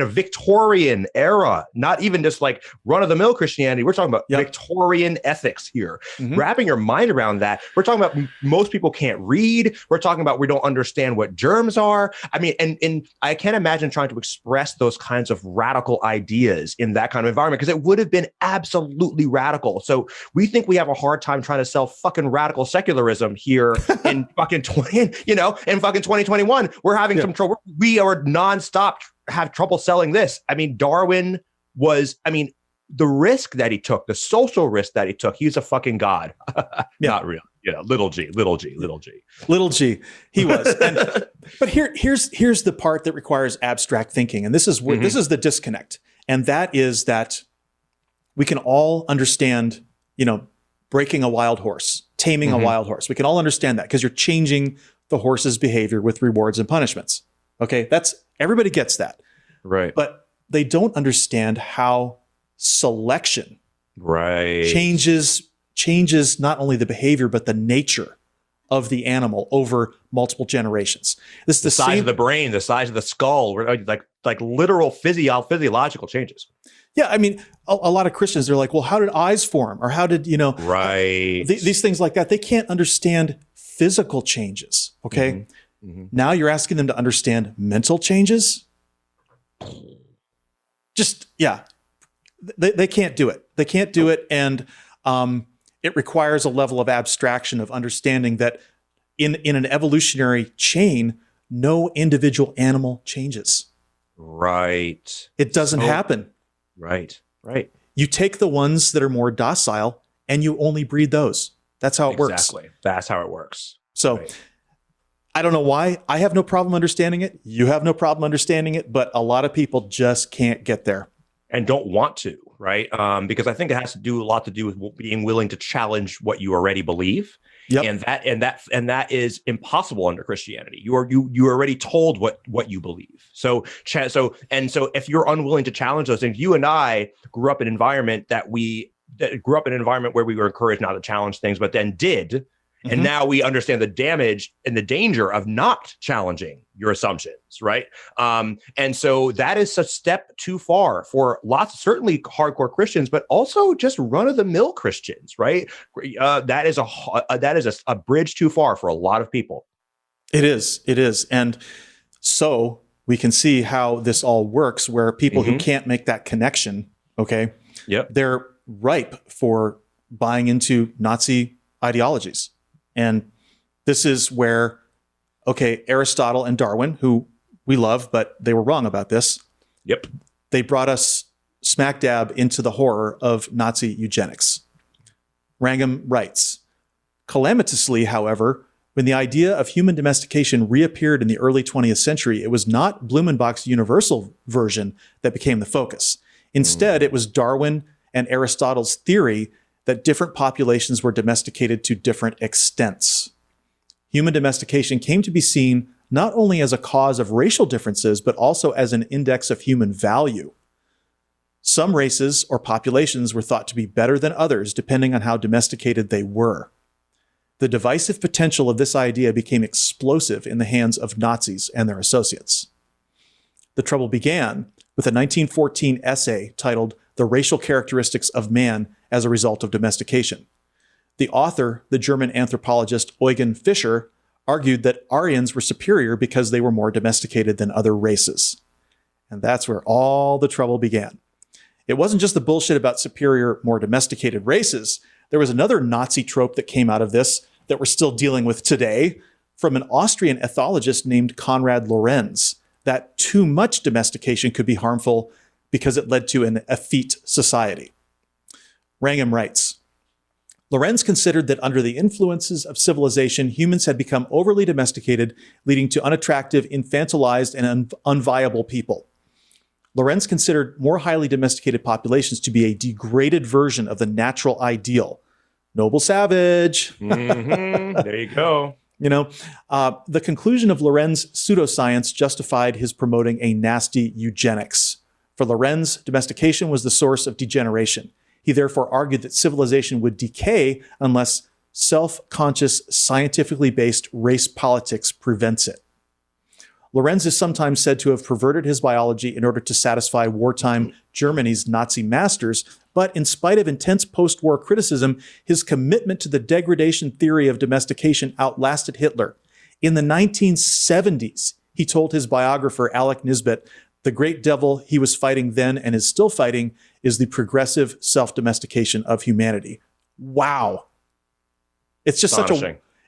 Victorian era, not even just like run-of-the-mill Christianity. We're talking about Victorian ethics here. Wrapping your mind around that, we're talking about most people can't read. We're talking about we don't understand what germs are. I mean, and I can't imagine trying to express those kinds of radical ideas in that kind of environment, because it would have been absolutely radical. So we think we have a hard time trying to sell fucking radical secularism here in fucking in fucking 2021. We're having some trouble. We are nonstop have trouble selling this. I mean, Darwin was, the risk that he took, the social risk that he took, he's a fucking god. Not real. Little g. He was. But here's the part that requires abstract thinking. And this is where this is the disconnect. And that is that we can all understand, breaking a wild horse, taming a wild horse. We can all understand that because you're changing the horse's behavior with rewards and punishments. Okay. Everybody gets that. Right. But they don't understand how selection changes not only the behavior, but the nature of the animal over multiple generations. This is the size of the brain, the size of the skull, like literal physiological changes. Yeah. I mean, a lot of Christians, they're like, well, how did eyes form? Or how did, these things like that. They can't understand physical changes. Okay. Now you're asking them to understand mental changes. They can't do it. They can't do it. And it requires a level of abstraction of understanding that in an evolutionary chain, no individual animal changes. Right. It doesn't happen. Right. You take the ones that are more docile and you only breed those. That's how it works. Exactly. That's how it works. So I don't know why. I have no problem understanding it. You have no problem understanding it, but a lot of people just can't get there. And don't want to, right? Because I think it has to do a lot to do with being willing to challenge what you already believe. Yep. And that is impossible under Christianity. You are already told what you believe. So if you're unwilling to challenge those things, you and I grew up in an environment where we were encouraged not to challenge things, but then did. And now we understand the damage and the danger of not challenging your assumptions, right? And so that is a step too far for certainly hardcore Christians, but also just run-of-the-mill Christians, right? That is a bridge too far for a lot of people. It is. And so we can see how this all works, where people who can't make that connection, okay, they're ripe for buying into Nazi ideologies. And this is where, Aristotle and Darwin, who we love, but they were wrong about this. Yep. They brought us smack dab into the horror of Nazi eugenics. Wrangham writes, calamitously, however, when the idea of human domestication reappeared in the early 20th century, it was not Blumenbach's universal version that became the focus. Instead, it was Darwin and Aristotle's theory that different populations were domesticated to different extents. Human domestication came to be seen not only as a cause of racial differences, but also as an index of human value. Some races or populations were thought to be better than others, depending on how domesticated they were. The divisive potential of this idea became explosive in the hands of Nazis and their associates. The trouble began with a 1914 essay titled "The Racial Characteristics of Man as a Result of Domestication." The author, the German anthropologist Eugen Fischer, argued that Aryans were superior because they were more domesticated than other races. And that's where all the trouble began. It wasn't just the bullshit about superior, more domesticated races. There was another Nazi trope that came out of this that we're still dealing with today from an Austrian ethologist named Konrad Lorenz, that too much domestication could be harmful because it led to an effete society. Wrangham writes, Lorenz considered that under the influences of civilization, humans had become overly domesticated, leading to unattractive, infantilized, and unviable people. Lorenz considered more highly domesticated populations to be a degraded version of the natural ideal. Noble savage. There you go. The conclusion of Lorenz's pseudoscience justified his promoting a nasty eugenics. For Lorenz, domestication was the source of degeneration. He therefore argued that civilization would decay unless self-conscious, scientifically based race politics prevents it. Lorenz is sometimes said to have perverted his biology in order to satisfy wartime Germany's Nazi masters, but in spite of intense post-war criticism, his commitment to the degradation theory of domestication outlasted Hitler. In the 1970s, he told his biographer Alec Nisbet, the great devil he was fighting then and is still fighting is the progressive self-domestication of humanity. Wow. It's just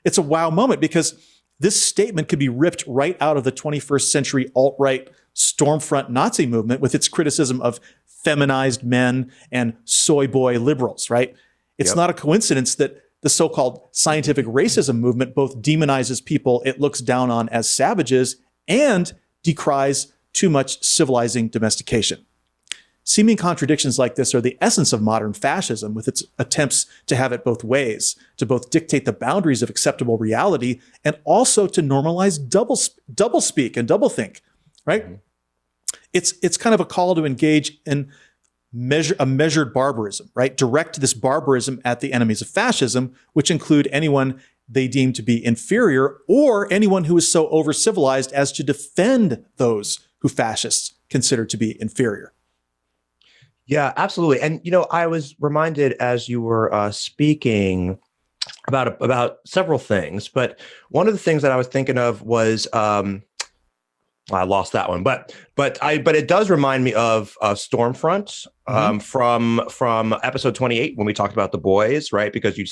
it's a wow moment, because this statement could be ripped right out of the 21st century alt-right stormfront Nazi movement with its criticism of feminized men and soy boy liberals, right? It's not a coincidence that the so-called scientific racism movement both demonizes people it looks down on as savages and decries too much civilizing domestication. Seeming contradictions like this are the essence of modern fascism, with its attempts to have it both ways, to both dictate the boundaries of acceptable reality and also to normalize doublespeak and doublethink, right? Mm-hmm. It's kind of a call to engage in a measured barbarism, right? Direct this barbarism at the enemies of fascism, which include anyone they deem to be inferior or anyone who is so over-civilized as to defend those who fascists consider to be inferior. Yeah, absolutely. And, I was reminded as you were speaking about several things, but one of the things that I was thinking of was I lost that one, but it does remind me of Stormfront from episode 28 when we talked about the boys, right? Because you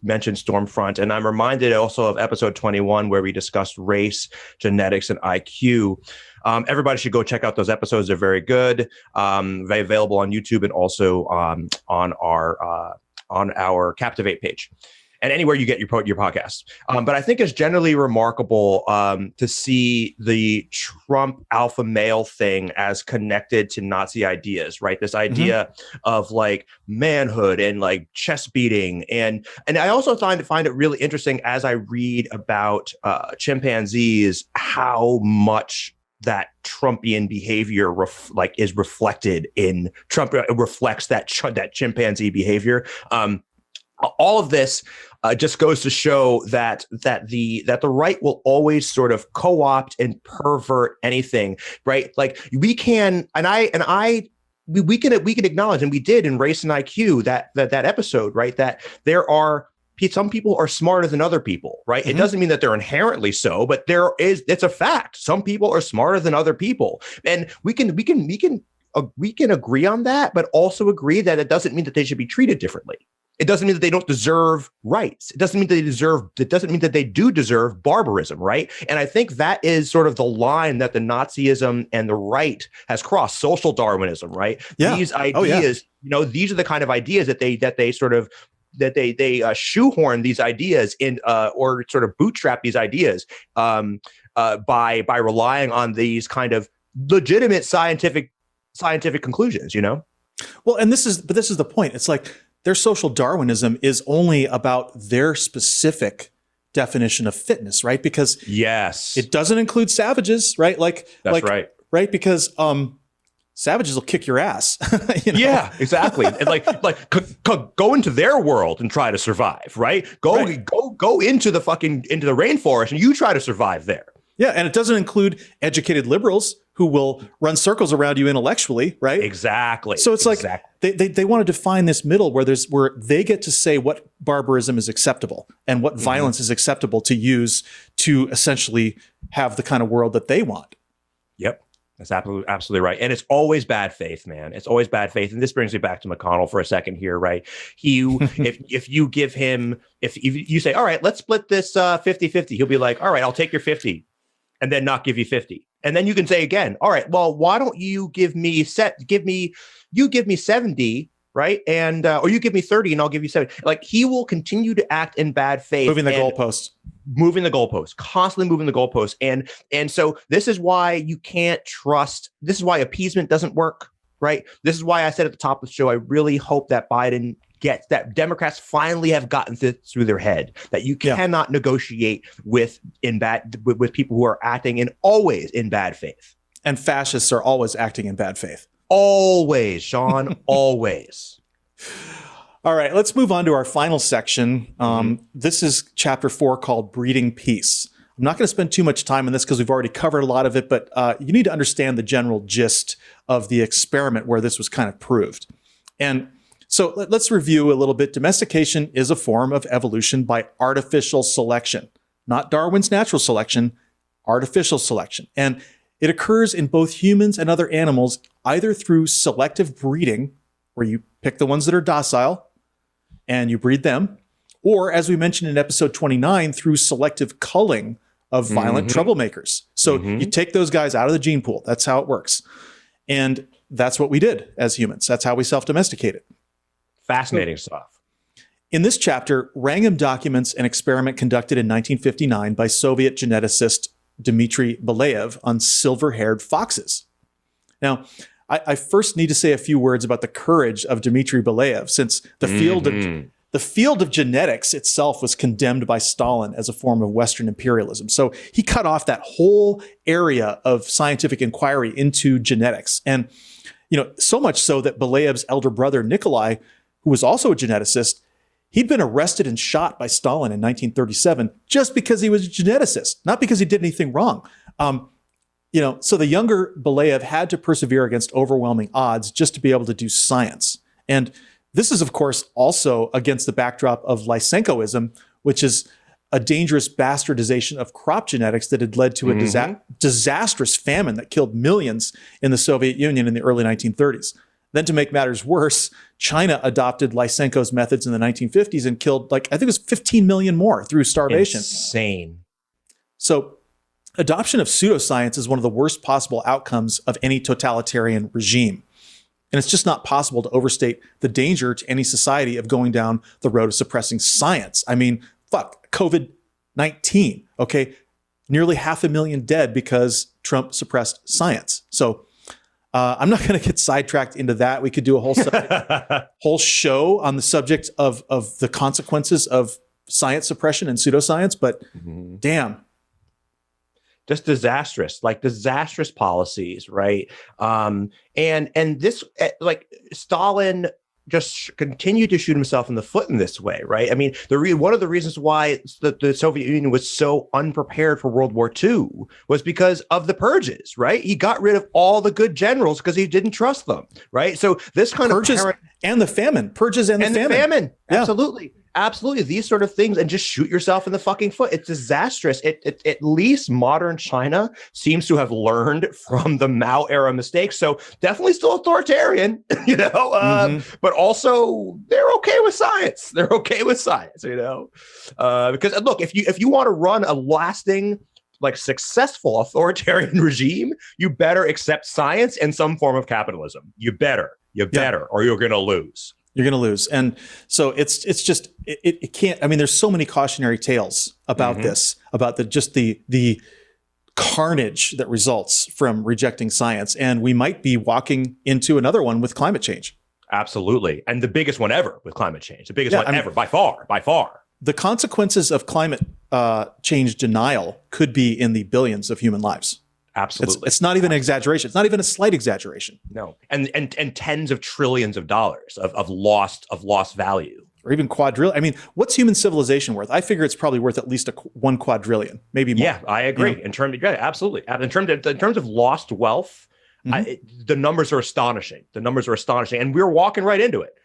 mentioned Stormfront, and I'm reminded also of episode 21 where we discussed race, genetics, and IQ. Everybody should go check out those episodes; they're very good. They're available on YouTube and also on our Captivate page. And anywhere you get your podcasts. But I think it's generally remarkable to see the Trump alpha male thing as connected to Nazi ideas, right? This idea of like manhood and like chest beating. And I also find it really interesting as I read about chimpanzees, how much that Trumpian behavior is reflected in Trump. It reflects that chimpanzee behavior. All of this just goes to show that the right will always sort of co-opt and pervert anything, right? Like we can acknowledge, and we did in Race and IQ that episode, right? That some people are smarter than other people, right? It doesn't mean that they're inherently so, but it's a fact. Some people are smarter than other people, and we can agree on that, but also agree that it doesn't mean that they should be treated differently. It doesn't mean that they don't deserve rights. It doesn't mean that they do deserve barbarism, right? And I think that is sort of the line that the Nazism and the right has crossed. Social Darwinism, right? Yeah. These ideas, these are the kind of ideas that they shoehorn these ideas in, or sort of bootstrap these ideas by relying on these kind of legitimate scientific conclusions. Well, and this is the point. It's like, their social Darwinism is only about their specific definition of fitness, right? Because it doesn't include savages, right? Right? Because savages will kick your ass. Yeah, exactly. And go into their world and try to survive, right? Go into the rainforest and you try to survive there. Yeah, and it doesn't include educated liberals who will run circles around you intellectually, right? Exactly. So it's like they want to define this middle where they get to say what barbarism is acceptable and what violence is acceptable to use to essentially have the kind of world that they want. Yep. That's absolutely right. And it's always bad faith, man. It's always bad faith. And this brings me back to McConnell for a second here, right? If you give him, if you say, all right, let's split this 50-50, he'll be like, all right, I'll take your 50 and then not give you 50. And then you can say again, all right, well, why don't you give me 70, right? And or you give me 30 and I'll give you 70. Like he will continue to act in bad faith. Moving the goalposts, constantly moving the goalposts. And so this is why you can't trust. This is why appeasement doesn't work, right? This is why I said at the top of the show, I really hope that Biden gets that Democrats finally have gotten through their head that you cannot negotiate with people who are acting always in bad faith. And fascists are always acting in bad faith. Always, Sean, always. All right, let's move on to our final section. This is chapter 4 called Breeding Peace. I'm not going to spend too much time on this because we've already covered a lot of it, but you need to understand the general gist of the experiment where this was kind of proved. And so let's review a little bit. Domestication is a form of evolution by artificial selection, not Darwin's natural selection, artificial selection. And it occurs in both humans and other animals, either through selective breeding, where you pick the ones that are docile and you breed them, or as we mentioned in episode 29, through selective culling of violent troublemakers. So you take those guys out of the gene pool. That's how it works. And that's what we did as humans. That's how we self-domesticated. Fascinating stuff. In this chapter, Wrangham documents an experiment conducted in 1959 by Soviet geneticist Dmitri Belyaev on silver-haired foxes. Now, I first need to say a few words about the courage of Dmitri Belyaev, since the field of genetics itself was condemned by Stalin as a form of Western imperialism. So he cut off that whole area of scientific inquiry into genetics. And, so much so that Belyaev's elder brother, Nikolai, who was also a geneticist, he'd been arrested and shot by Stalin in 1937 just because he was a geneticist, not because he did anything wrong. So the younger Belyaev had to persevere against overwhelming odds just to be able to do science. And this is, of course, also against the backdrop of Lysenkoism, which is a dangerous bastardization of crop genetics that had led to a disastrous famine that killed millions in the Soviet Union in the early 1930s. Then to make matters worse, China adopted Lysenko's methods in the 1950s and killed, I think it was 15 million more through starvation. Insane. So adoption of pseudoscience is one of the worst possible outcomes of any totalitarian regime. And it's just not possible to overstate the danger to any society of going down the road of suppressing science. I mean, fuck, COVID-19, okay? Nearly 500,000 dead because Trump suppressed science. So I'm not going to get sidetracked into that. We could do a whole show on the subject of the consequences of science suppression and pseudoscience, but damn. Just disastrous policies, right? And this, Stalin just continued to shoot himself in the foot in this way, right? I mean, one of the reasons why the Soviet Union was so unprepared for World War II was because of the purges, right? He got rid of all the good generals because he didn't trust them, right? So this kind purges of and the famine, purges and the famine. Yeah. Absolutely. These sort of things, and just shoot yourself in the fucking foot. It's disastrous. At least modern China seems to have learned from the Mao era mistakes. So definitely still authoritarian, but also they're okay with science. Because look, if you want to run a lasting, successful authoritarian regime, you better accept science and some form of capitalism. You better, or you're going to lose. You're going to lose. And so it can't, I mean, there's so many cautionary tales about this, about the carnage that results from rejecting science. And we might be walking into another one with climate change. Absolutely. And the biggest one ever with climate change, ever, by far. The consequences of climate change denial could be in the billions of human lives. Absolutely. It's not even an exaggeration. It's not even a slight exaggeration. No. And tens of trillions of dollars of lost value. Or even quadrillion. I mean, what's human civilization worth? I figure it's probably worth at least 1 quadrillion, maybe more. Yeah, I agree. Absolutely. In terms of lost wealth, the numbers are astonishing. And we're walking right into it.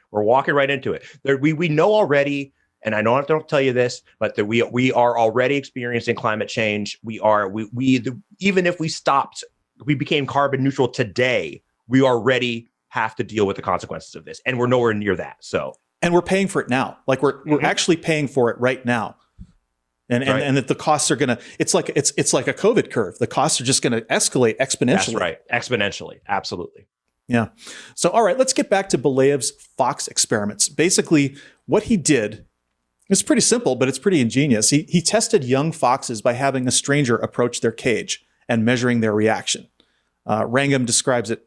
We know already. And I know I don't tell you this, but that we are already experiencing climate change. Even if we became carbon neutral today, we already have to deal with the consequences of this, and we're nowhere near that. So, and we're paying for it now. We're actually paying for it right now, and that the costs are gonna. It's like a COVID curve. The costs are just going to escalate exponentially. That's right, exponentially, absolutely. Yeah. So, all right, let's get back to Belyaev's fox experiments. Basically, what he did. It's pretty simple, but it's pretty ingenious. He tested young foxes by having a stranger approach their cage and measuring their reaction. Wrangham describes it.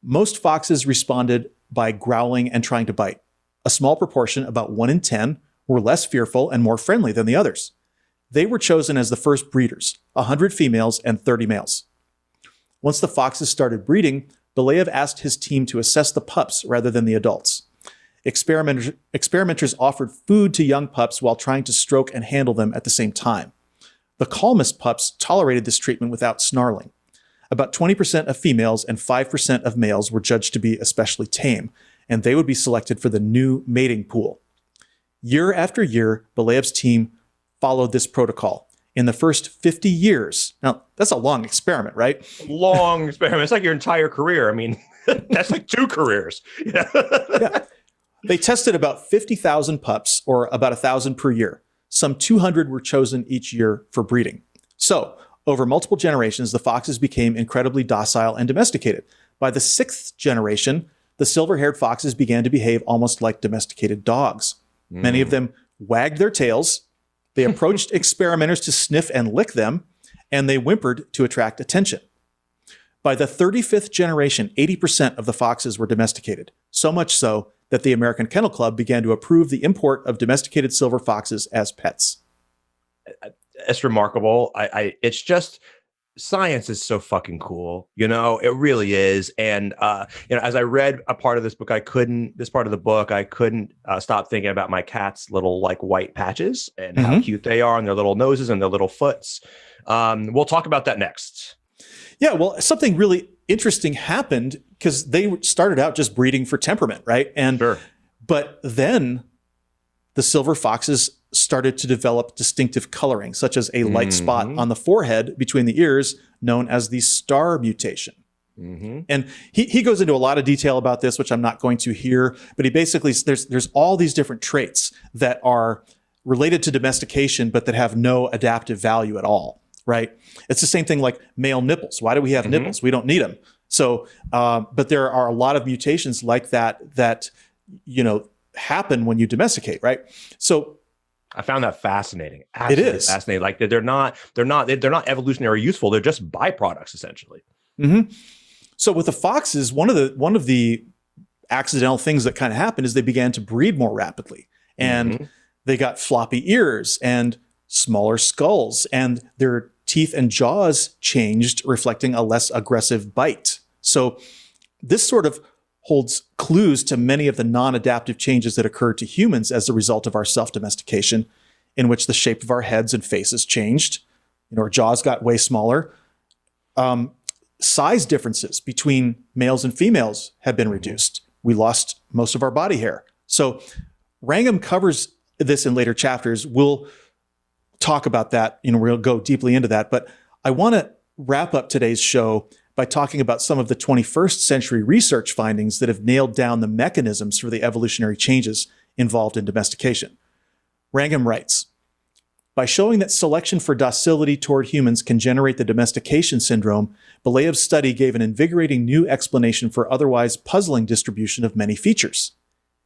Most foxes responded by growling and trying to bite. A small proportion, about 1 in 10, were less fearful and more friendly than the others. They were chosen as the first breeders, 100 females and 30 males. Once the foxes started breeding, Belyaev asked his team to assess the pups rather than the adults. Experimenters offered food to young pups while trying to stroke and handle them at the same time. The calmest pups tolerated this treatment without snarling. About 20% of females and 5% of males were judged to be especially tame, and they would be selected for the new mating pool. Year after year, Belyaev's team followed this protocol. In the first 50 years, now that's a long experiment, right? Long experiment. It's like your entire career. I mean, that's like 2 careers. Yeah. They tested about 50,000 pups, or about 1,000 per year. Some 200 were chosen each year for breeding. So, over multiple generations, the foxes became incredibly docile and domesticated. By the 6th generation, the silver-haired foxes began to behave almost like domesticated dogs. Many of them wagged their tails, they approached experimenters to sniff and lick them, and they whimpered to attract attention. By the 35th generation, 80% of the foxes were domesticated, so much so that the American Kennel Club began to approve the import of domesticated silver foxes as pets. It's remarkable. It's just, science is so fucking cool. It really is. And, as I read a part of this book, I couldn't stop thinking about my cat's little white patches and how cute they are, and their little noses and their little foots. We'll talk about that next. Yeah, well, something really interesting happened because they started out just breeding for temperament, right? And sure. But then the silver foxes started to develop distinctive coloring, such as a light spot on the forehead between the ears, known as the star mutation. And he goes into a lot of detail about this, which I'm not going to here, but he basically, there's all these different traits that are related to domestication, but that have no adaptive value at all, right? It's the same thing like male nipples. Why do we have nipples? We don't need them. So, but there are a lot of mutations like that, happen when you domesticate, right? So I found that fascinating. Absolutely, it is fascinating. Like they're not evolutionary useful. They're just byproducts essentially. So with the foxes, one of the accidental things that kind of happened is they began to breed more rapidly, and they got floppy ears and smaller skulls, and their teeth and jaws changed, reflecting a less aggressive bite. So this sort of holds clues to many of the non-adaptive changes that occurred to humans as a result of our self-domestication, in which the shape of our heads and faces changed. Our jaws got way smaller. Size differences between males and females have been reduced. We lost most of our body hair. So Wrangham covers this in later chapters. We'll talk about that. We'll go deeply into that. But I want to wrap up today's show by talking about some of the 21st century research findings that have nailed down the mechanisms for the evolutionary changes involved in domestication. Wrangham writes, by showing that selection for docility toward humans can generate the domestication syndrome, Belyaev's study gave an invigorating new explanation for otherwise puzzling distribution of many features.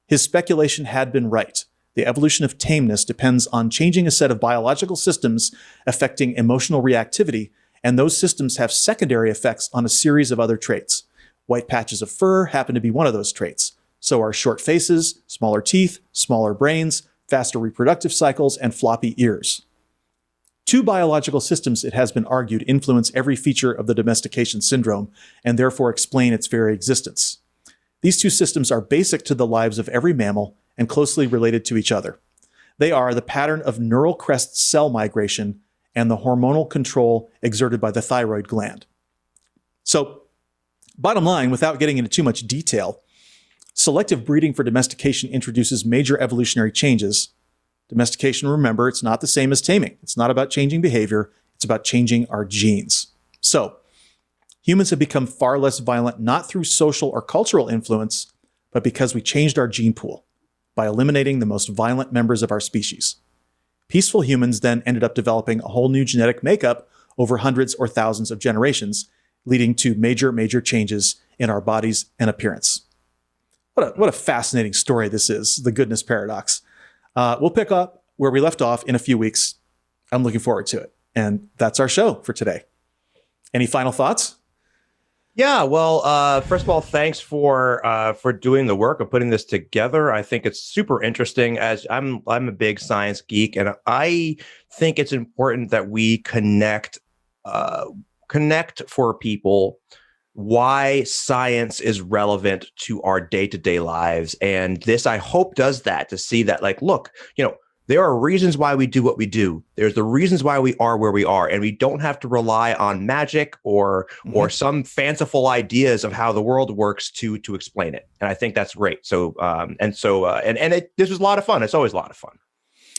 His speculation had been right. The evolution of tameness depends on changing a set of biological systems affecting emotional reactivity, and those systems have secondary effects on a series of other traits. White patches of fur happen to be one of those traits. So are short faces, smaller teeth, smaller brains, faster reproductive cycles, and floppy ears. Two biological systems, it has been argued, influence every feature of the domestication syndrome and therefore explain its very existence. These two systems are basic to the lives of every mammal and closely related to each other. They are the pattern of neural-crest cell migration and the hormonal control exerted by the thyroid gland. So, bottom line, without getting into too much detail, selective breeding for domestication introduces major evolutionary changes. Domestication, remember, it's not the same as taming. It's not about changing behavior. It's about changing our genes. So, humans have become far less violent, not through social or cultural influence, but because we changed our gene pool by eliminating the most violent members of our species. Peaceful humans then ended up developing a whole new genetic makeup over hundreds or thousands of generations, leading to major changes in our bodies and appearance. What a fascinating story this is, the goodness paradox. We'll pick up where we left off in a few weeks. I'm looking forward to it. And that's our show for today. Any final thoughts? Yeah, well, first of all, thanks for doing the work of putting this together. I think it's super interesting. As I'm a big science geek, and I think it's important that we connect for people why science is relevant to our day-to-day lives. And this, I hope, does that, to see that, like, look, there are reasons why we do what we do. There's the reasons why we are where we are, and we don't have to rely on magic or some fanciful ideas of how the world works to explain it. And I think that's great. So this was a lot of fun. It's always a lot of fun.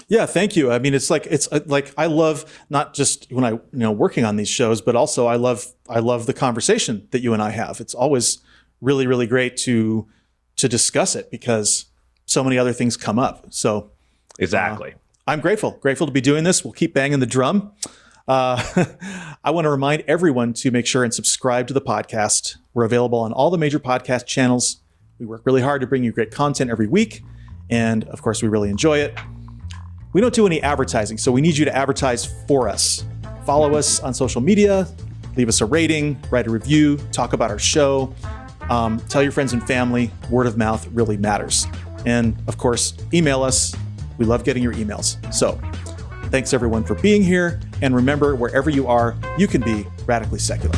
Yeah, thank you. I mean, it's like I love not just when I working on these shows, but also I love the conversation that you and I have. It's always really great to discuss it because so many other things come up. So exactly, I'm grateful to be doing this. We'll keep banging the drum. I want to remind everyone to make sure and subscribe to the podcast. We're available on all the major podcast channels. We work really hard to bring you great content every week, and of course, we really enjoy it. We don't do any advertising, so we need you to advertise for us. Follow us on social media, leave us a rating, write a review, talk about our show, tell your friends and family. Word of mouth really matters. And of course, email us. We love getting your emails. So thanks everyone for being here. And remember, wherever you are, you can be radically secular.